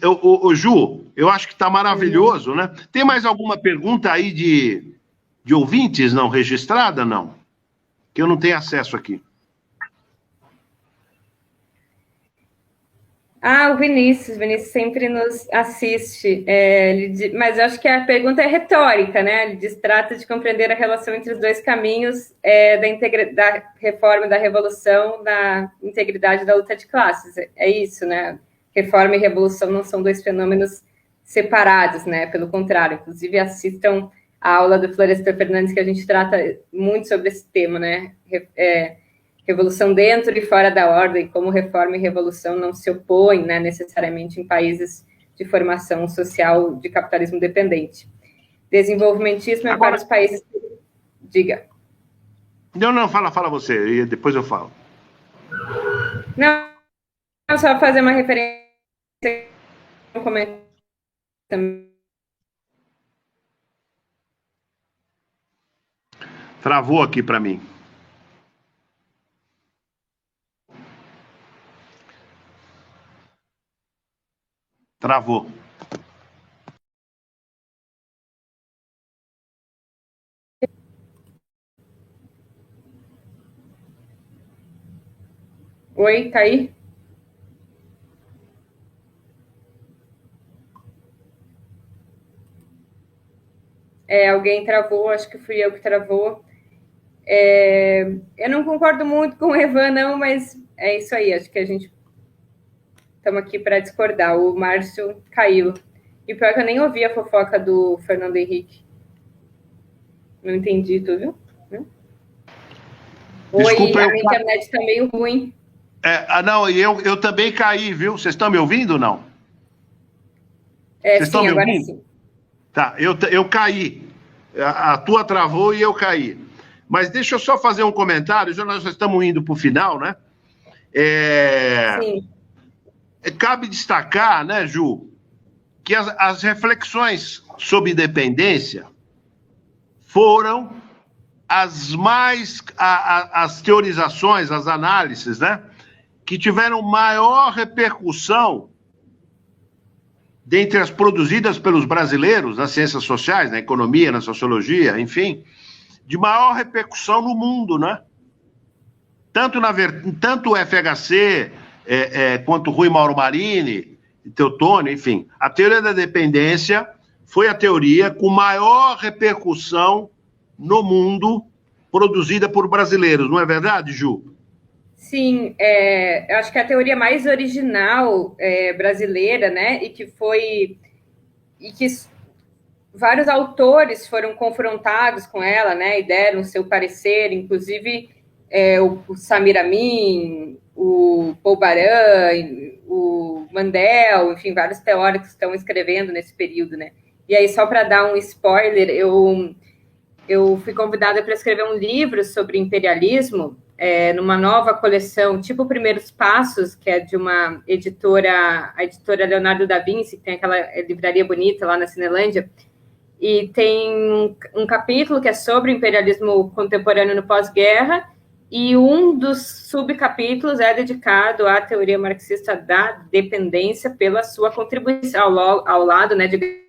Ju, eu acho que está maravilhoso, né? Tem mais alguma pergunta aí de ouvintes não registrada, não? Que eu não tenho acesso aqui. O Vinícius sempre nos assiste, mas eu acho que a pergunta é retórica, né? Ele diz, trata de compreender a relação entre os dois caminhos da reforma e da revolução, da integridade da luta de classes. É isso, né? Reforma e revolução não são dois fenômenos separados, né? Pelo contrário, inclusive assistam a aula do Florestan Fernandes, que a gente trata muito sobre esse tema, né? Revolução dentro e fora da ordem, como reforma e revolução não se opõem, né, necessariamente em países de formação social de capitalismo dependente. Desenvolvimentismo para os países... Diga. Não, fala você, e depois eu falo. Não, só fazer uma referência, um comentário. Travou aqui para mim. Travou. Oi, tá aí? Alguém travou, acho que fui eu que travou. Eu não concordo muito com o Evan, não, mas é isso aí, acho que a gente... Estamos aqui para discordar. O Márcio caiu. E pior que eu nem ouvi a fofoca do Fernando Henrique. Não entendi tudo, viu? Desculpa, Oi, a internet está meio ruim. Não, eu também caí, viu? Vocês estão me ouvindo ou não? Vocês estão me ouvindo? Sim. Tá, eu caí. A tua travou e eu caí. Mas deixa eu só fazer um comentário, já nós estamos indo para o final, né? Sim. Cabe destacar, né, Ju, que as reflexões sobre independência foram as teorizações, as análises, né, que tiveram maior repercussão dentre as produzidas pelos brasileiros nas ciências sociais, na economia, na sociologia, enfim, de maior repercussão no mundo, né? Tanto o FHC quanto Rui Mauro Marini, Teotônio, enfim, a teoria da dependência foi a teoria com maior repercussão no mundo produzida por brasileiros, não é verdade, Ju? Sim, eu acho que a teoria mais original brasileira, né, e que vários autores foram confrontados com ela, né, e deram seu parecer, inclusive o Samir Amin, o Paul Baran, o Mandel, enfim, vários teóricos estão escrevendo nesse período, né. E aí, só para dar um spoiler, eu fui convidada para escrever um livro sobre imperialismo, numa nova coleção, tipo Primeiros Passos, que é de uma editora, a editora Leonardo da Vinci, que tem aquela livraria bonita lá na Cinelândia, e tem um capítulo que é sobre o imperialismo contemporâneo no pós-guerra, e um dos subcapítulos é dedicado à teoria marxista da dependência pela sua contribuição ao lado, né, de...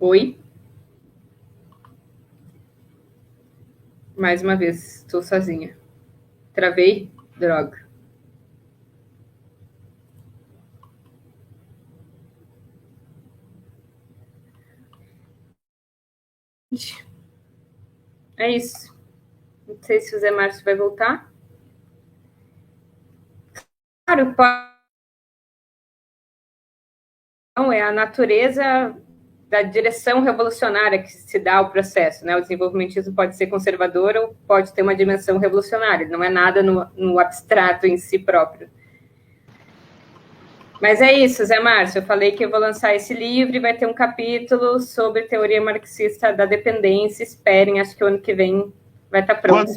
Oi? Mais uma vez, estou sozinha. Travei, droga. É isso. Não sei se o Zé Márcio vai voltar. Claro, é a natureza da direção revolucionária que se dá ao processo, né? O desenvolvimentismo pode ser conservador ou pode ter uma dimensão revolucionária, não é nada no abstrato em si próprio. Mas é isso, Zé Márcio, eu falei que eu vou lançar esse livro e vai ter um capítulo sobre teoria marxista da dependência, esperem, acho que o ano que vem vai estar pronto.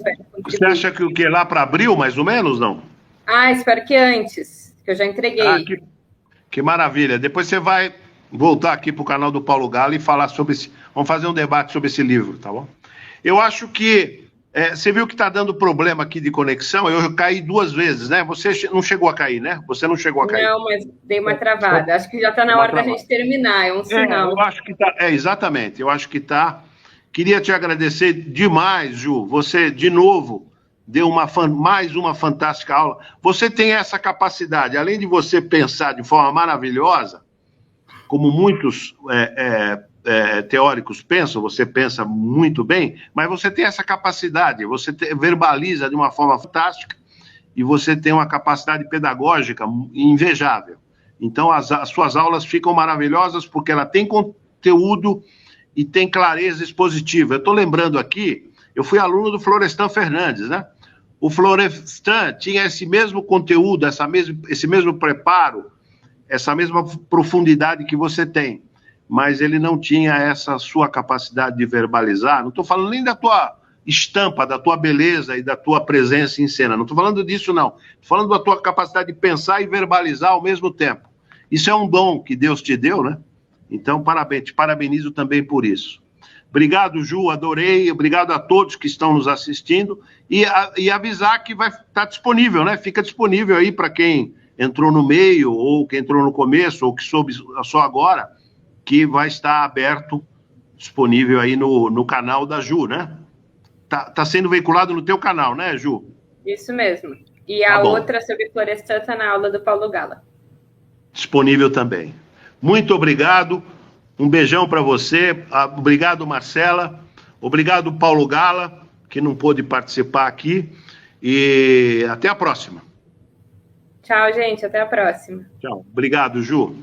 Você acha que o que? Lá para abril, mais ou menos, não? Espero que antes, que eu já entreguei. Que maravilha. Depois você vai voltar aqui para o canal do Paulo Gala e falar sobre esse... Vamos fazer um debate sobre esse livro, tá bom? Eu acho que... você viu que está dando problema aqui de conexão? Eu caí 2 vezes, né? Você não chegou a cair, né? Você não chegou a cair. Não, mas dei uma travada. Acho que já está na hora da gente terminar, é um sinal. Eu acho que está... exatamente. Eu acho que está... Queria te agradecer demais, Ju. Você, de novo, deu mais uma fantástica aula. Você tem essa capacidade, além de você pensar de forma maravilhosa, como muitos teóricos pensam, você pensa muito bem, mas você tem essa capacidade, você verbaliza de uma forma fantástica e você tem uma capacidade pedagógica invejável. Então, as suas aulas ficam maravilhosas porque ela tem conteúdo e tem clareza expositiva. Eu estou lembrando aqui, eu fui aluno do Florestan Fernandes, né? O Florestan tinha esse mesmo conteúdo, esse mesmo preparo, essa mesma profundidade que você tem, mas ele não tinha essa sua capacidade de verbalizar. Não estou falando nem da tua estampa, da tua beleza e da tua presença em cena, não estou falando disso, não. Estou falando da tua capacidade de pensar e verbalizar ao mesmo tempo. Isso é um dom que Deus te deu, né? Então, parabéns, te parabenizo também por isso. Obrigado, Ju, adorei. Obrigado a todos que estão nos assistindo. E avisar que vai estar disponível, né? Fica disponível aí para quem entrou no meio, ou quem entrou no começo, ou que soube só agora, que vai estar aberto, disponível aí no canal da Ju, né? Tá sendo veiculado no teu canal, né, Ju? Isso mesmo. E a outra sobre Florestan está na aula do Paulo Gala. Disponível também. Muito obrigado, um beijão para você, obrigado, Marcela, obrigado, Paulo Gala, que não pôde participar aqui, e até a próxima. Tchau, gente, até a próxima. Tchau, obrigado, Ju.